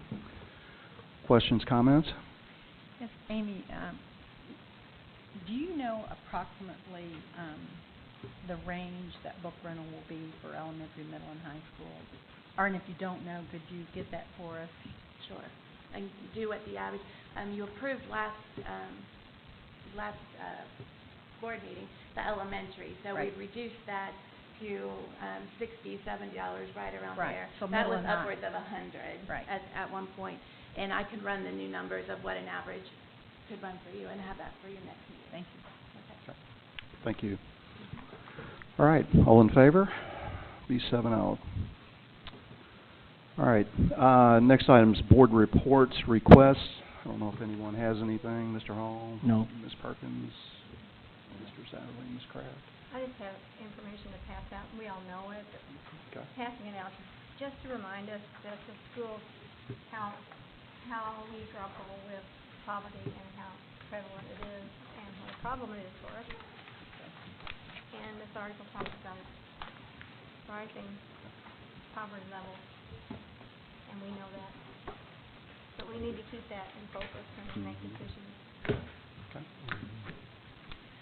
Speaker 1: Questions, comments?
Speaker 15: Yes, Amy, do you know approximately the range that book rental will be for elementary, middle, and high school? Or, and if you don't know, could you get that for us?
Speaker 14: Sure. And do what the average, you approved last board meeting, the elementary. So
Speaker 15: Right.
Speaker 14: we've reduced that to $60, $70 right around
Speaker 15: Right.
Speaker 14: there.
Speaker 15: So
Speaker 14: that
Speaker 15: middle
Speaker 14: was
Speaker 15: and high.
Speaker 14: upwards of 100
Speaker 15: Right.
Speaker 14: at one point. And I could run the new numbers of what an average could run for you and have that for your next meeting.
Speaker 15: Thank you.
Speaker 14: Okay.
Speaker 1: Thank you. All right. All in favor? Be 7-0. All right. Next item is board reports, requests. I don't know if anyone has anything. Mr. Hall?
Speaker 11: No.
Speaker 1: Ms. Perkins? Mr. Satterley? Ms. Kraft?
Speaker 2: I just have information to pass out, and we all know it, but
Speaker 1: Okay.
Speaker 2: passing it out just to remind us that the schools, how we grapple with poverty and how prevalent it is and what a problem it is for us. And this article talks about rising poverty levels, and we know that. But we need to keep that in focus when we make decisions.
Speaker 1: Okay.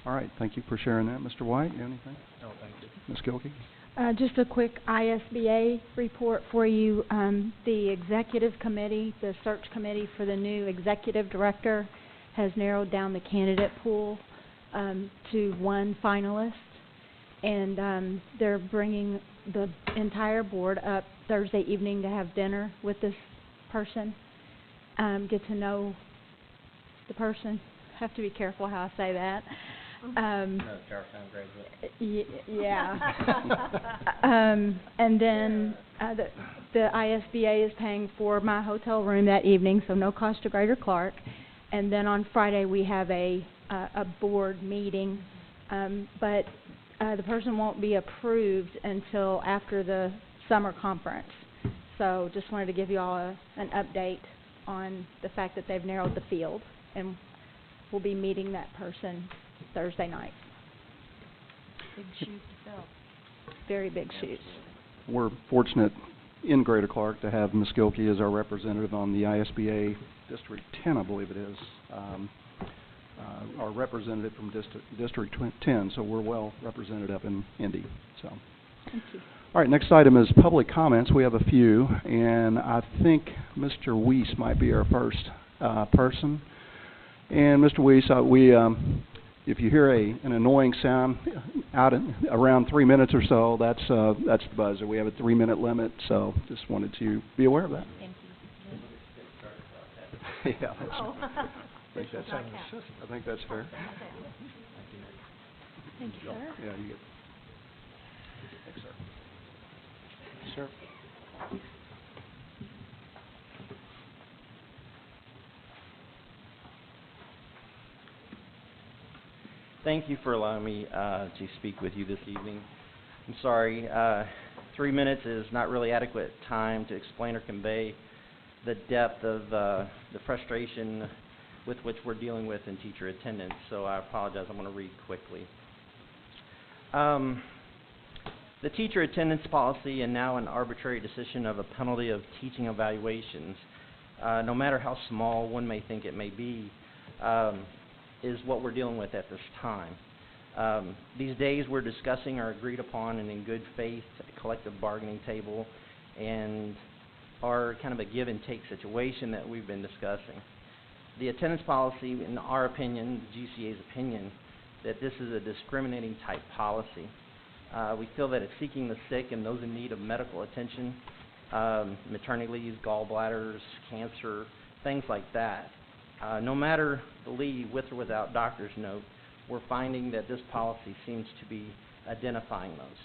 Speaker 1: All right. Thank you for sharing that. Mr. White, you have anything?
Speaker 12: No, thank you.
Speaker 1: Ms. Gilkey?
Speaker 8: Just a quick ISBA report for you. The executive committee, the search committee for the new executive director, has narrowed down the candidate pool to one finalist, and they're bringing the entire board up Thursday evening to have dinner with this person, get to know the person. Have to be careful how I say that.
Speaker 4: Another Charlestown graduate.
Speaker 8: Yeah. And then the ISBA is paying for my hotel room that evening, so no cost to Greater Clark. And then on Friday we have a board meeting, but the person won't be approved until after the summer conference. So just wanted to give you all an update on the fact that they've narrowed the field, and we'll be meeting that person Thursday night.
Speaker 15: Big shoes to fill.
Speaker 8: Very big shoes.
Speaker 1: We're fortunate in Greater Clark to have Ms. Gilkey as our representative on the ISBA District 10, I believe it is. Our representative from District 10, so we're well represented up in Indy. So.
Speaker 8: Thank you.
Speaker 1: All right, next item is public comments. We have a few, and I think Mr. Weiss might be our first person. And Mr. Weiss, if you hear an annoying sound around 3 minutes or so, that's the buzzer. We have a 3-minute limit, so just wanted to be aware of that.
Speaker 15: Thank you.
Speaker 1: Yeah,
Speaker 2: Oh.
Speaker 1: I think that's fair.
Speaker 8: Thank you, sir.
Speaker 1: Yeah, you get. Thanks, sir. Sir.
Speaker 16: Thank you for allowing me to speak with you this evening. I'm sorry, 3 minutes is not really adequate time to explain or convey the depth of the frustration with which we're dealing with in teacher attendance, so I apologize. I'm going to read quickly. The teacher attendance policy, and now an arbitrary decision of a penalty of teaching evaluations, no matter how small one may think it may be, is what we're dealing with at this time. These days we're discussing are agreed upon and in good faith at a collective bargaining table, and are kind of a give and take situation that we've been discussing. The attendance policy, in our opinion, the GCA's opinion, that this is a discriminating type policy. We feel that it's seeking the sick and those in need of medical attention, maternity leaves, gallbladders, cancer, things like that. No matter the leave, with or without doctor's note, we're finding that this policy seems to be identifying those.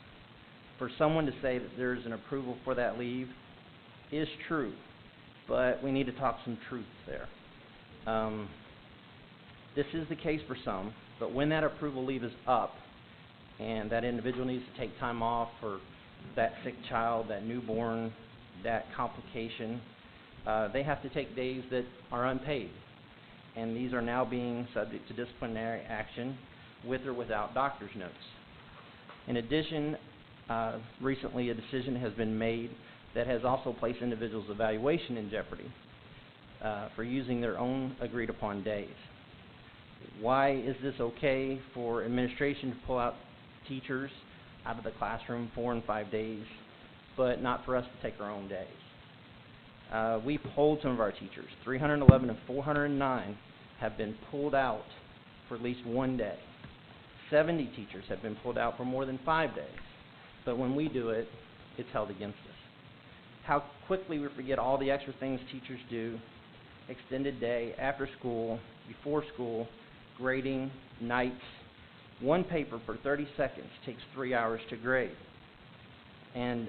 Speaker 16: For someone to say that there's an approval for that leave is true, but we need to talk some truth there. This is the case for some, but when that approval leave is up and that individual needs to take time off for that sick child, that newborn, that complication, they have to take days that are unpaid. And these are now being subject to disciplinary action with or without doctor's notes. In addition, recently a decision has been made that has also placed individuals' evaluation in jeopardy for using their own agreed upon days. Why is this okay for administration to pull out teachers out of the classroom 4 and 5 days, but not for us to take our own days? We polled some of our teachers. 311 of 409 have been pulled out for at least 1 day. 70 teachers have been pulled out for more than 5 days. But when we do it, it's held against us. How quickly we forget all the extra things teachers do: extended day, after school, before school, grading, nights. One paper for 30 seconds takes 3 hours to grade. And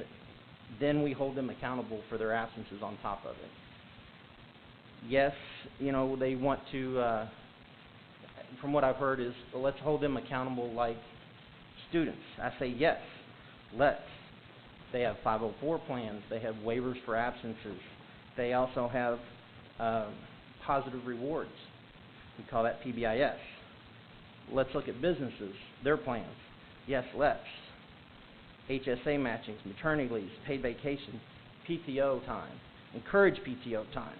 Speaker 16: then we hold them accountable for their absences on top of it. Yes, you know, they want to, from what I've heard is, well, let's hold them accountable like students. I say yes, let's. They have 504 plans. They have waivers for absences. They also have positive rewards. We call that PBIS. Let's look at businesses, their plans. Yes, let's. HSA matchings, maternity leaves, paid vacation, PTO time, encourage PTO time.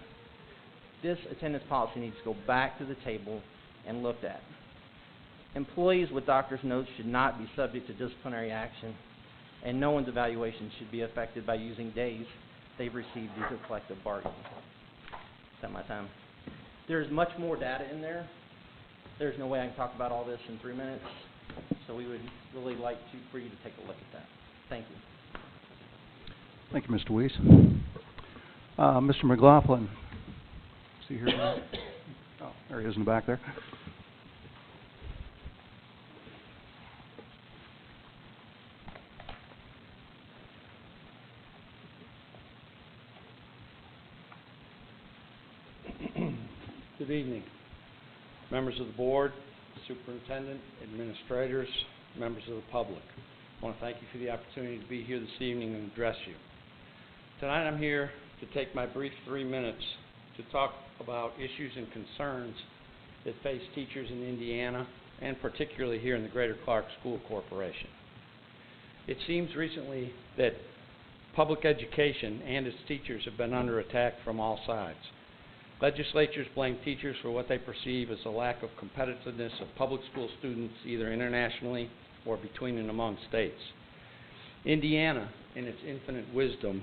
Speaker 16: This attendance policy needs to go back to the table and looked at. Employees with doctor's notes should not be subject to disciplinary action, and no one's evaluation should be affected by using days they've received due to collective bargaining. Is that my time? There's much more data in there. There's no way I can talk about all this in 3 minutes, so we would really like for you to take a look at that. Thank you.
Speaker 1: Thank you, Mr. Weiss. Mr. McLaughlin. Is he here? Oh, there he is in the back there.
Speaker 17: Good evening, members of the board, superintendent, administrators, members of the public. I want to thank you for the opportunity to be here this evening and address you. Tonight I'm here to take my brief 3 minutes to talk about issues and concerns that face teachers in Indiana, and particularly here in the Greater Clark School Corporation. It seems recently that public education and its teachers have been under attack from all sides. Legislatures blame teachers for what they perceive as a lack of competitiveness of public school students, either internationally or between and among states. Indiana, in its infinite wisdom,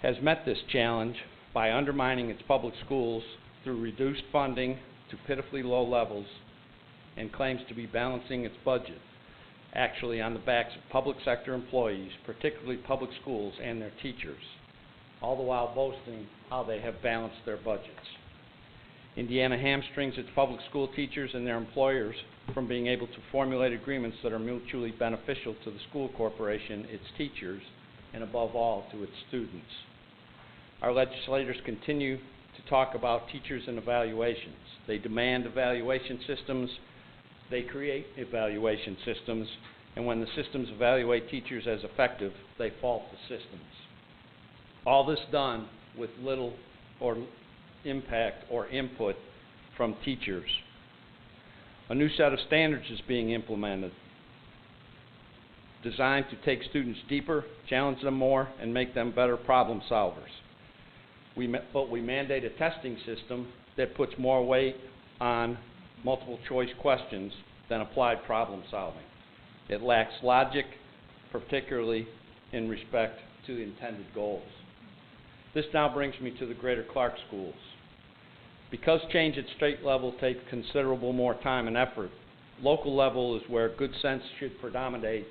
Speaker 17: has met this challenge by undermining its public schools through reduced funding to pitifully low levels, and claims to be balancing its budget, actually on the backs of public sector employees, particularly public schools and their teachers, all the while boasting how they have balanced their budgets. Indiana hamstrings its public school teachers and their employers from being able to formulate agreements that are mutually beneficial to the school corporation, its teachers, and above all, to its students. Our legislators continue to talk about teachers and evaluations. They demand evaluation systems, they create evaluation systems, and when the systems evaluate teachers as effective, they fault the systems. All this done with little or impact or input from teachers. A new set of standards is being implemented, designed to take students deeper, challenge them more, and make them better problem solvers. But we mandate a testing system that puts more weight on multiple choice questions than applied problem solving. It lacks logic, particularly in respect to the intended goals. This now brings me to the Greater Clark schools. Because change at state level takes considerable more time and effort, local level is where good sense should predominate,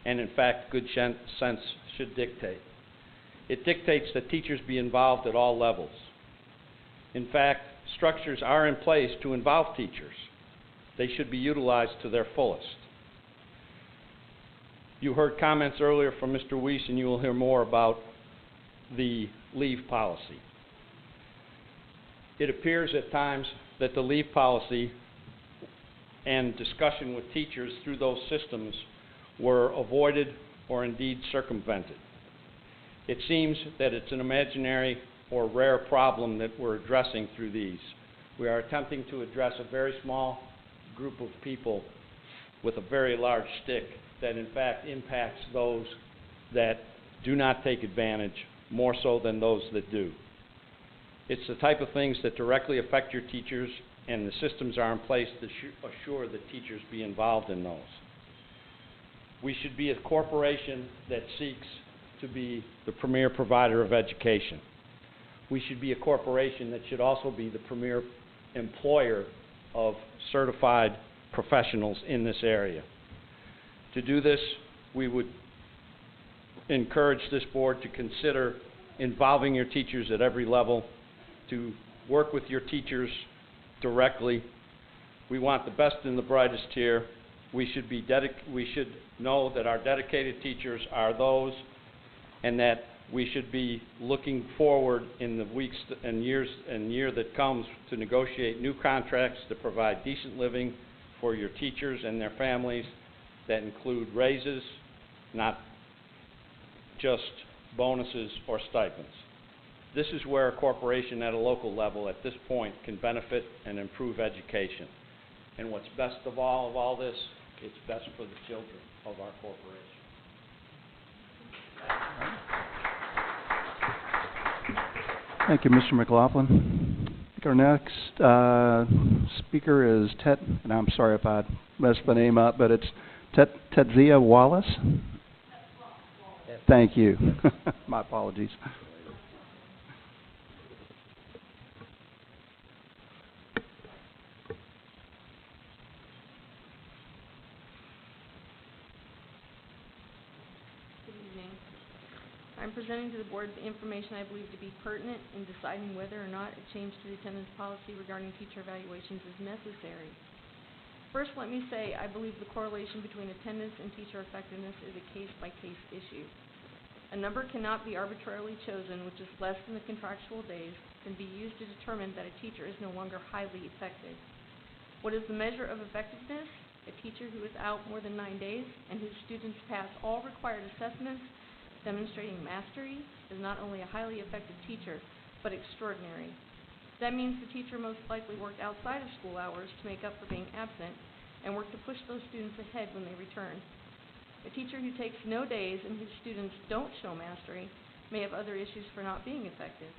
Speaker 17: and in fact, good sense should dictate. It dictates that teachers be involved at all levels. In fact, structures are in place to involve teachers. They should be utilized to their fullest. You heard comments earlier from Mr. Weiss, and you will hear more about the leave policy. It appears at times that the leave policy and discussion with teachers through those systems were avoided or indeed circumvented. It seems that it's an imaginary or rare problem that we're addressing through these. We are attempting to address a very small group of people with a very large stick that in fact impacts those that do not take advantage more so than those that do. It's the type of things that directly affect your teachers, and the systems are in place to assure that teachers be involved in those. We should be a corporation that seeks to be the premier provider of education. We should be a corporation that should also be the premier employer of certified professionals in this area. To do this, we would encourage this board to consider involving your teachers at every level, to work with your teachers directly. We want the best and the brightest here. We should know that our dedicated teachers are those, and that we should be looking forward in the weeks and year that comes to negotiate new contracts to provide decent living for your teachers and their families that include raises, not just bonuses or stipends. This is where a corporation at a local level at this point can benefit and improve education. And what's best of all this, it's best for the children of our corporation.
Speaker 1: Thank you, Mr. McLaughlin. I think our next speaker is Ted, and I'm sorry if I messed the name up, but it's Tedzia Wallace. Thank you. My apologies.
Speaker 18: I'm presenting to the board the information I believe to be pertinent in deciding whether or not a change to the attendance policy regarding teacher evaluations is necessary. First, let me say I believe the correlation between attendance and teacher effectiveness is a case-by-case issue. A number cannot be arbitrarily chosen, which is less than the contractual days, and be used to determine that a teacher is no longer highly effective. What is the measure of effectiveness? A teacher who is out more than 9 days and whose students pass all required assessments demonstrating mastery is not only a highly effective teacher, but extraordinary. That means the teacher most likely worked outside of school hours to make up for being absent and worked to push those students ahead when they return. A teacher who takes no days and whose students don't show mastery may have other issues for not being effective,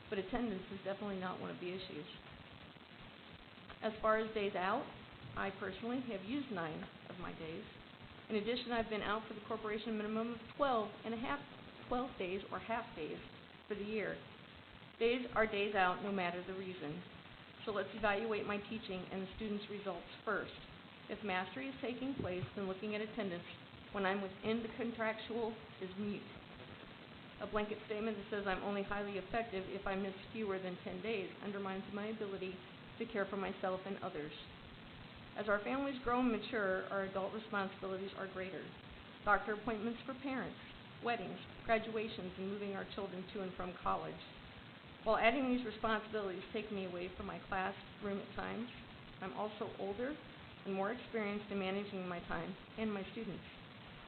Speaker 18: but attendance is definitely not one of the issues. As far as days out, I personally have used 9 of my days. In addition, I've been out for the corporation minimum of 12 days or half days for the year. Days are days out no matter the reason. So let's evaluate my teaching and the students' results first. If mastery is taking place, then looking at attendance when I'm within the contractual is mute. A blanket statement that says I'm only highly effective if I miss fewer than 10 days undermines my ability to care for myself and others. As our families grow and mature, our adult responsibilities are greater. Doctor appointments for parents, weddings, graduations, and moving our children to and from college. While adding these responsibilities take me away from my classroom at times, I'm also older and more experienced in managing my time and my students.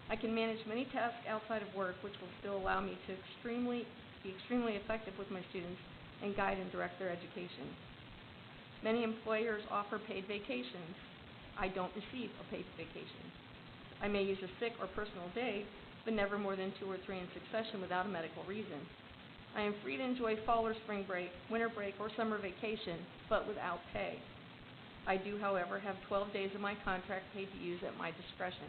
Speaker 18: I can manage many tasks outside of work, which will still allow me to be extremely effective with my students and guide and direct their education. Many employers offer paid vacations. I don't receive a paid vacation. I may use a sick or personal day, but never more than 2 or 3 in succession without a medical reason. I am free to enjoy fall or spring break, winter break, or summer vacation, but without pay. I do, however, have 12 days of my contract paid to use at my discretion.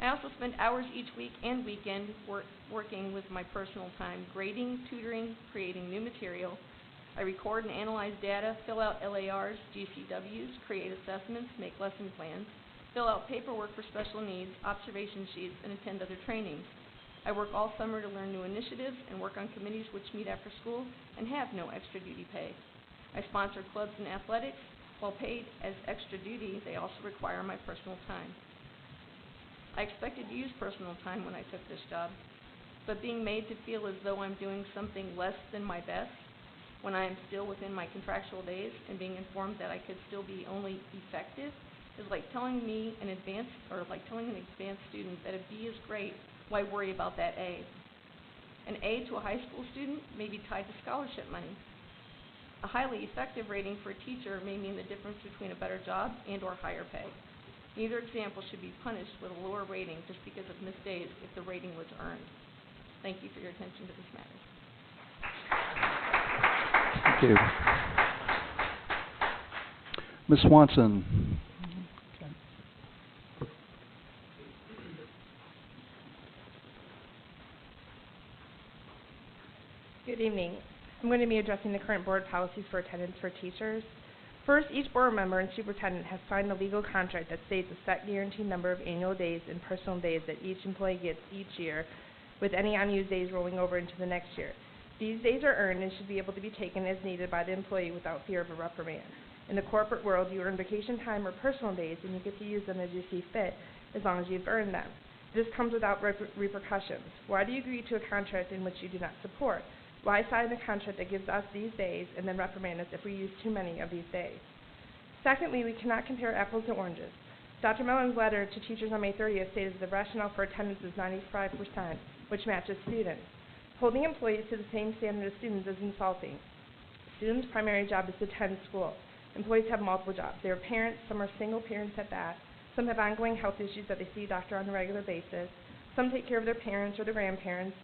Speaker 18: I also spend hours each week and weekend working with my personal time, grading, tutoring, creating new material. I record and analyze data, fill out LARs, GCWs, create assessments, make lesson plans, fill out paperwork for special needs, observation sheets, and attend other trainings. I work all summer to learn new initiatives and work on committees which meet after school and have no extra duty pay. I sponsor clubs and athletics. While paid as extra duty, they also require my personal time. I expected to use personal time when I took this job, but being made to feel as though I'm doing something less than my best when I am still within my contractual days and being informed that I could still be only effective is like telling an advanced student that a B is great, why worry about that A? An A to a high school student may be tied to scholarship money. A highly effective rating for a teacher may mean the difference between a better job and or higher pay. Neither example should be punished with a lower rating just because of missed days if the rating was earned. Thank you for your attention to this matter.
Speaker 1: Thank you. Ms. Swanson.
Speaker 19: Good evening. I'm going to be addressing the current board policies for attendance for teachers. First, each board member and superintendent has signed a legal contract that states a set guaranteed number of annual days and personal days that each employee gets each year, with any unused days rolling over into the next year. These days are earned and should be able to be taken as needed by the employee without fear of a reprimand. In the corporate world, you earn vacation time or personal days and you get to use them as you see fit, as long as you've earned them. This comes without repercussions. Why do you agree to a contract in which you do not support? Why sign a contract that gives us these days and then reprimand us if we use too many of these days? Secondly, we cannot compare apples to oranges. Dr. Mellon's letter to teachers on May 30th stated that the rationale for attendance is 95%, which matches students. Holding employees to the same standard as students is insulting. Students' primary job is to attend school. Employees have multiple jobs. They are parents, some are single parents at that. Some have ongoing health issues that they see a doctor on a regular basis. Some take care of their parents or their grandparents.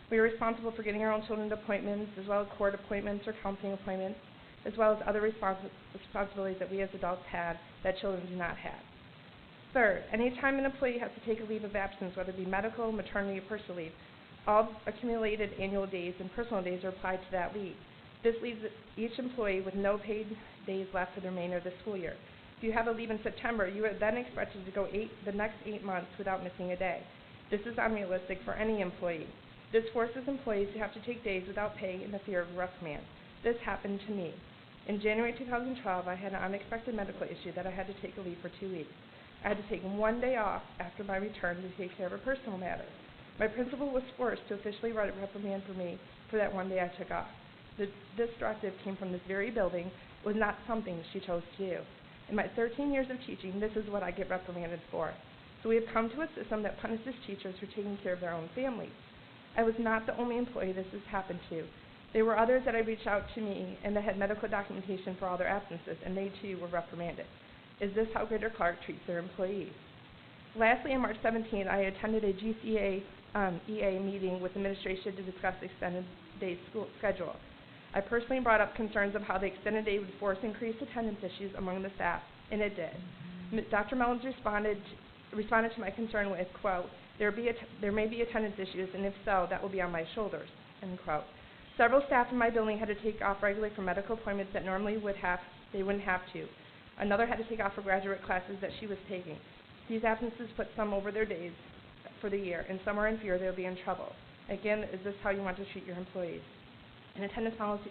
Speaker 19: We are responsible for getting our own children to appointments, as well as court appointments or counseling appointments, as well as other responsibilities that we as adults have that children do not have. Third, any time an employee has to take a leave of absence, whether it be medical, maternity, or personal leave, all accumulated annual days and personal days are applied to that leave. This leaves each employee with no paid days left for the remainder of the school year. If you have a leave in September, you are then expected to go the next 8 months without missing a day. This is unrealistic for any employee. This forces employees to have to take days without pay in the fear of a reprimand. This happened to me. In January 2012, I had an unexpected medical issue that I had to take a leave for 2 weeks. I had to take 1 day off after my return to take care of a personal matter. My principal was forced to officially write a reprimand for me for that 1 day I took off. This directive came from this very building. It was not something she chose to do. In my 13 years of teaching, this is what I get reprimanded for. So we have come to a system that punishes teachers for taking care of their own families. I was not the only employee this has happened to. There were others that I reached out to me and that had medical documentation for all their absences, and they too were reprimanded. Is this how Greater Clark treats their employees? Lastly, on March 17th, I attended a GCA EA meeting with administration to discuss the extended day school schedule. I personally brought up concerns of how the extended day would force increased attendance issues among the staff, and it did. Dr. Mellons responded to my concern with, quote, there may be attendance issues, and if so, that will be on my shoulders, end quote. Several staff in my building had to take off regularly for medical appointments that normally they wouldn't have to. Another had to take off for graduate classes that she was taking. These absences put some over their days for the year, and some are in fear they'll be in trouble. Again, is this how you want to treat your employees? An attendance policy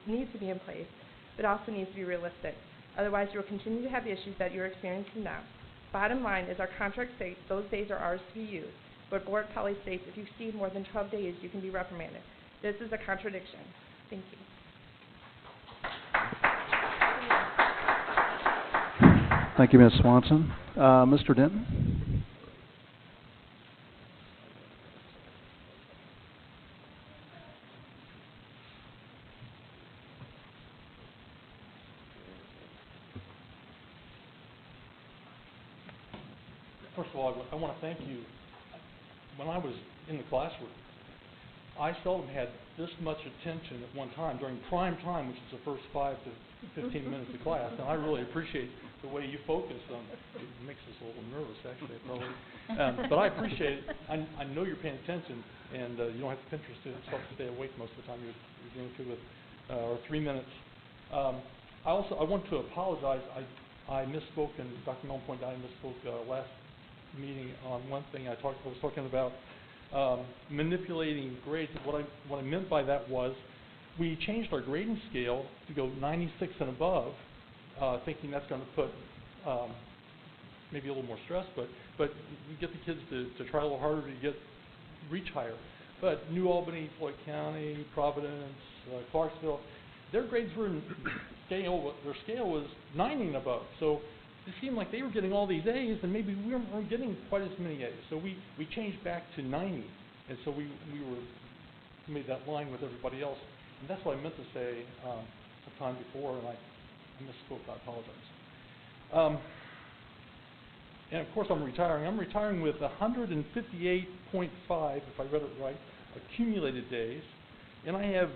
Speaker 19: needs to be in place, but also needs to be realistic. Otherwise, you will continue to have issues that you're experiencing now. Bottom line is our contract states those days are ours to use, but board policy states if you exceed more than 12 days, you can be reprimanded. This is a contradiction. Thank you.
Speaker 1: Thank you, Ms. Swanson. Mr. Denton?
Speaker 20: First of all, I want to thank you. When I was in the classroom, I seldom had this much attention at one time during prime time, which is the first 5 to 15 minutes of class. And I really appreciate the way you focus. It makes us a little nervous, actually, probably. But I appreciate it. I know you're paying attention, and you don't have to pinch yourself to stay awake most of the time you're doing 2 with, or 3 minutes. I want to apologize. I misspoke, and Dr. Mellon pointed out I misspoke last meeting on one thing. I was talking about manipulating grades. What I meant by that was we changed our grading scale to go 96 and above, thinking that's going to put maybe a little more stress, but we get the kids to try a little harder to reach higher. But New Albany, Floyd County, Providence, Clarksville, their grades were in scale. Their scale was 90 and above. So it seemed like they were getting all these A's, and maybe we weren't getting quite as many A's. So we changed back to 90, and so we made that line with everybody else. And that's what I meant to say some time before, and I misspoke. I apologize. And of course, I'm retiring. I'm retiring with 158.5, if I read it right, accumulated days. And I have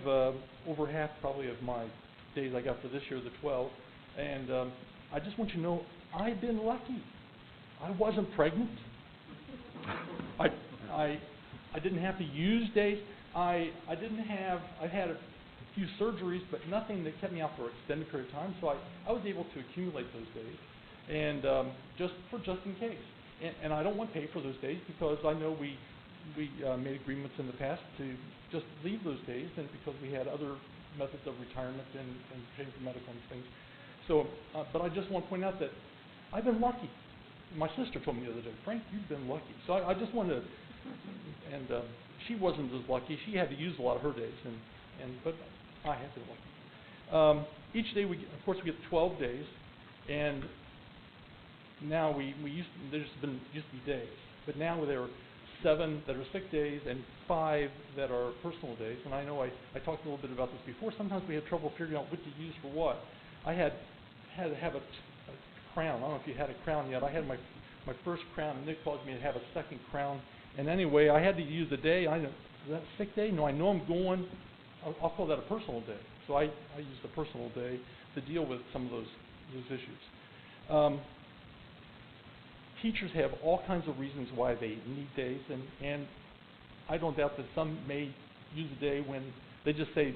Speaker 20: over half probably of my days I got for this year, the 12. And I just want you to know, I've been lucky. I wasn't pregnant. I didn't have to use days. I had a few surgeries, but nothing that kept me out for an extended period of time. So I was able to accumulate those days, and just in case. And I don't want to pay for those days because I know we made agreements in the past to just leave those days, and because we had other methods of retirement and paying for medical and things. So, but I just want to point out that I've been lucky. My sister told me the other day, Frank, you've been lucky. So I just wanted to, and she wasn't as lucky. She had to use a lot of her days, but I have been lucky. Each day, of course, we get 12 days, and now used to be days, but now there are 7 that are sick days and 5 that are personal days. And I know I talked a little bit about this before. Sometimes we have trouble figuring out what to use for what. I had to have a crown. I don't know if you had a crown yet. I had my first crown, and Nick caused me to have a second crown. And anyway, I had to use a day. Is that a sick day? No, I know I'm going. I'll call that a personal day. So I used a personal day to deal with some of those issues. Teachers have all kinds of reasons why they need days, and I don't doubt that some may use a day when they just say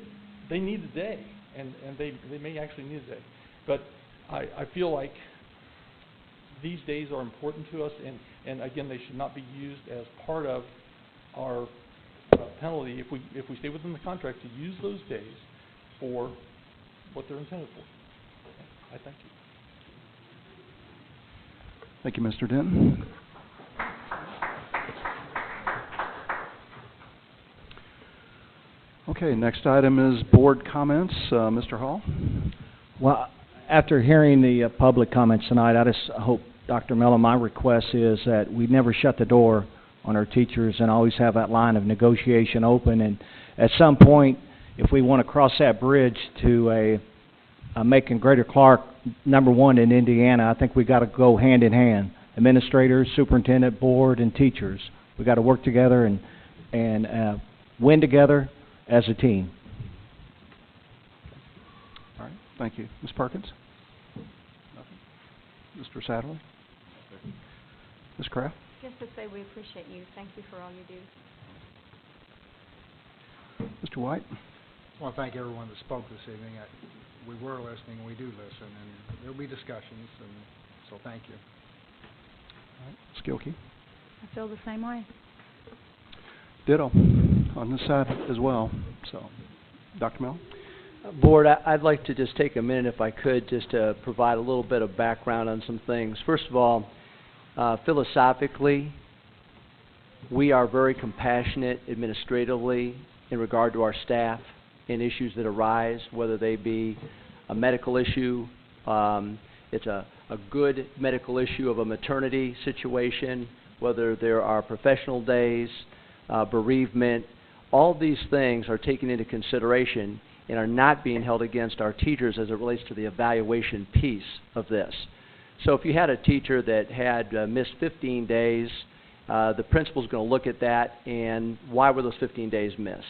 Speaker 20: they need a day, and they may actually need a day. But I feel like these days are important to us, and again, they should not be used as part of our penalty if we stay within the contract to use those days for what they're intended for. I thank you.
Speaker 1: Thank you, Mr. Denton. Okay, next item is board comments. Mr. Hall?
Speaker 11: Well, after hearing the public comments tonight, I just hope, Dr. Mellon, my request is that we never shut the door on our teachers and always have that line of negotiation open. And at some point, if we want to cross that bridge to making Greater Clark #1 in Indiana, I think we got to go hand in hand. Administrators, superintendent, board, and teachers. We got to work together and win together as a team.
Speaker 1: All right, thank you. Ms. Perkins? Mr. Satterley? Ms. Kraft?
Speaker 2: Just to say we appreciate you. Thank you for all you do.
Speaker 1: Mr. White?
Speaker 21: I want to thank everyone that spoke this evening. We were listening, we do listen, and there'll be discussions, and so thank you.
Speaker 1: All right. Skilkey?
Speaker 8: I feel the same way.
Speaker 1: Ditto on this side as well. So, Dr. Mellon?
Speaker 6: Board, I'd like to just take a minute, if I could, just to provide a little bit of background on some things. First of all, philosophically, we are very compassionate administratively in regard to our staff in issues that arise, whether they be a medical issue, it's a good medical issue of a maternity situation, whether there are professional days, bereavement. All these things are taken into consideration and are not being held against our teachers as it relates to the evaluation piece of this. So if you had a teacher that had missed 15 days, the principal's going to look at that and why were those 15 days missed?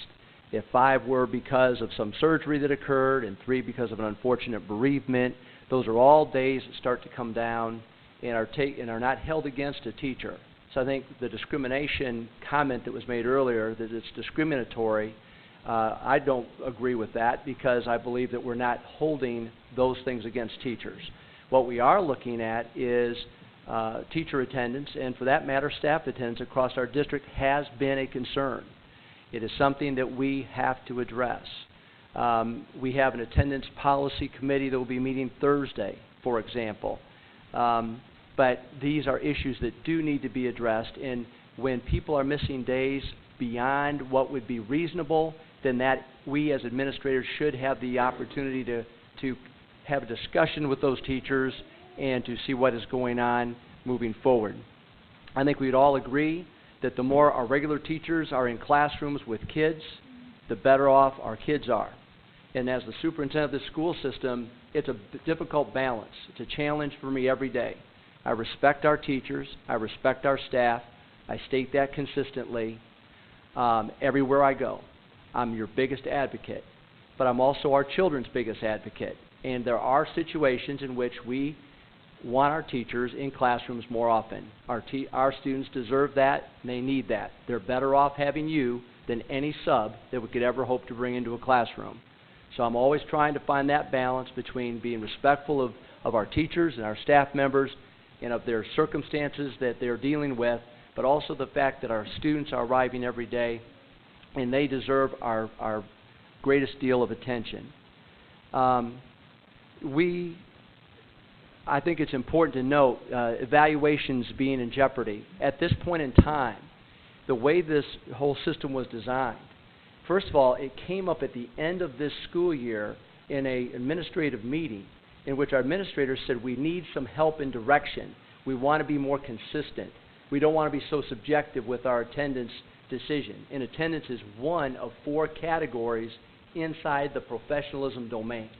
Speaker 6: If 5 were because of some surgery that occurred and 3 because of an unfortunate bereavement, Those are all days that start to come down and are not held against a teacher. So I think the discrimination comment that was made earlier, that it's discriminatory, I don't agree with that, because I believe that we're not holding those things against teachers. What we are looking at is teacher attendance, and for that matter, staff attendance across our district has been a concern. It is something that we have to address. We have an attendance policy committee that will be meeting Thursday, for example. But these are issues that do need to be addressed, and when people are missing days beyond what would be reasonable, then that we as administrators should have the opportunity to have a discussion with those teachers and to see what is going on moving forward. I think we'd all agree that the more our regular teachers are in classrooms with kids, the better off our kids are. And as the superintendent of the school system, it's a difficult balance. It's a challenge for me every day. I respect our teachers. I respect our staff. I state that consistently everywhere I go. I'm your biggest advocate, but I'm also our children's biggest advocate. And there are situations in which we want our teachers in classrooms more often. Our students deserve that, and they need that. They're better off having you than any sub that we could ever hope to bring into a classroom. So I'm always trying to find that balance between being respectful of our teachers and our staff members and of their circumstances that they're dealing with, but also the fact that our students are arriving every day and they deserve our greatest deal of attention. I think it's important to note evaluations being in jeopardy. At this point in time, the way this whole system was designed, first of all, it came up at the end of this school year in an administrative meeting in which our administrators said we need some help and direction. We want to be more consistent. We don't want to be so subjective with our attendance decision. And attendance is one of 4 categories inside the professionalism domain.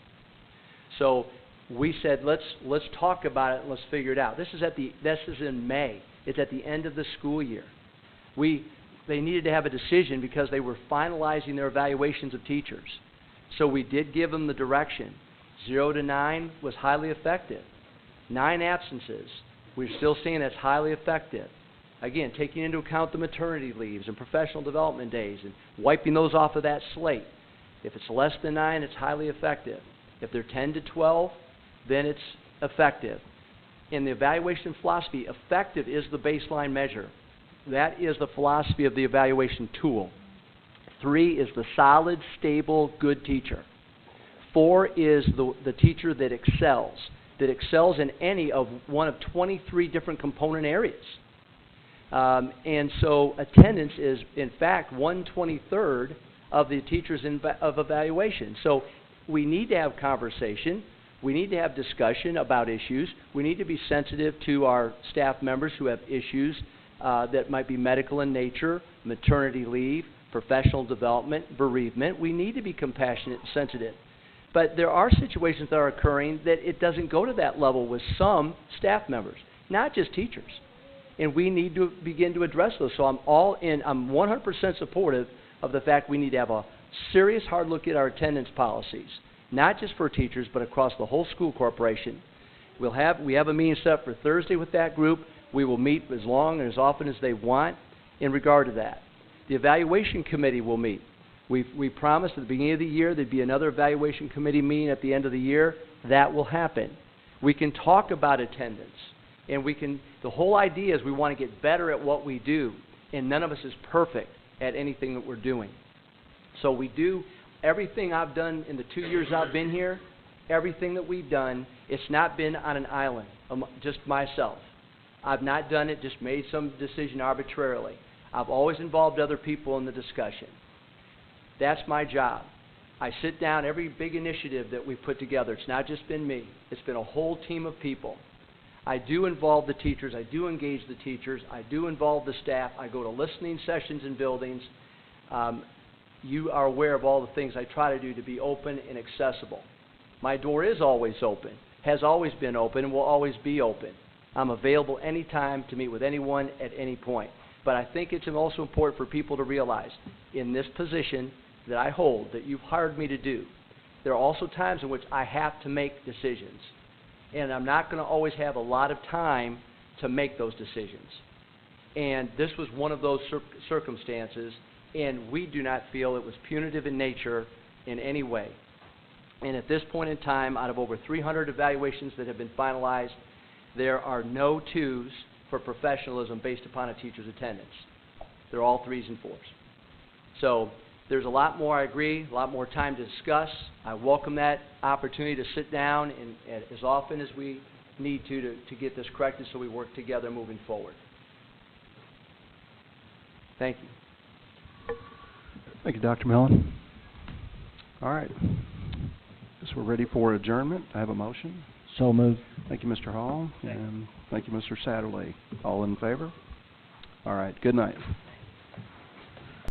Speaker 6: So we said, let's talk about it and let's figure it out. This is in May. It's at the end of the school year. They needed to have a decision because they were finalizing their evaluations of teachers. So we did give them the direction. 0 to 9 was highly effective. 9 absences, we're still seeing that's highly effective. Again, taking into account the maternity leaves and professional development days and wiping those off of that slate. If it's less than 9, it's highly effective. If they're 10 to 12, then it's effective. In the evaluation philosophy, effective is the baseline measure. That is the philosophy of the evaluation tool. 3 is the solid, stable, good teacher. 4 is the teacher that excels in any of one of 23 different component areas. And so attendance is, in fact, 1/23 of the teachers of evaluation. So we need to have conversation. We need to have discussion about issues. We need to be sensitive to our staff members who have issues that might be medical in nature, maternity leave, professional development, bereavement. We need to be compassionate and sensitive. But there are situations that are occurring that it doesn't go to that level with some staff members, not just teachers. And we need to begin to address those. So I'm all in. I'm 100% supportive of the fact we need to have a serious hard look at our attendance policies, not just for teachers, but across the whole school corporation. We have a meeting set up for Thursday with that group. We will meet as long and as often as they want in regard to that. The evaluation committee will meet. We promised at the beginning of the year there'd be another evaluation committee meeting at the end of the year. That will happen. We can talk about attendance. And the whole idea is we want to get better at what we do. And none of us is perfect at anything that we're doing. So we do everything I've done in the 2 years I've been here, everything that we've done, it's not been on an island, just myself. I've not done it, just made some decision arbitrarily. I've always involved other people in the discussion. That's my job. I sit down every big initiative that we've put together. It's not just been me. It's been a whole team of people. I do involve the teachers. I do engage the teachers. I do involve the staff. I go to listening sessions in buildings. You are aware of all the things I try to do to be open and accessible. My door is always open, has always been open, and will always be open. I'm available anytime to meet with anyone at any point. But I think it's also important for people to realize in this position that I hold, that you've hired me to do, there are also times in which I have to make decisions. and I'm not going to always have a lot of time to make those decisions. And this was one of those circumstances, and we do not feel it was punitive in nature in any way. And at this point in time, out of over 300 evaluations that have been finalized, there are no 2s for professionalism based upon a teacher's attendance. They're all 3s and 4s. So there's a lot more, I agree, a lot more time to discuss. I welcome that opportunity to sit down and as often as we need to get this corrected so we work together moving forward. Thank you.
Speaker 1: Thank you, Dr. Mellon. All right. Guess we're ready for adjournment. I have a motion.
Speaker 11: So moved.
Speaker 1: Thank you, Mr. Hall, and thank you, Mr. Satterley. All in favor? All right. Good night.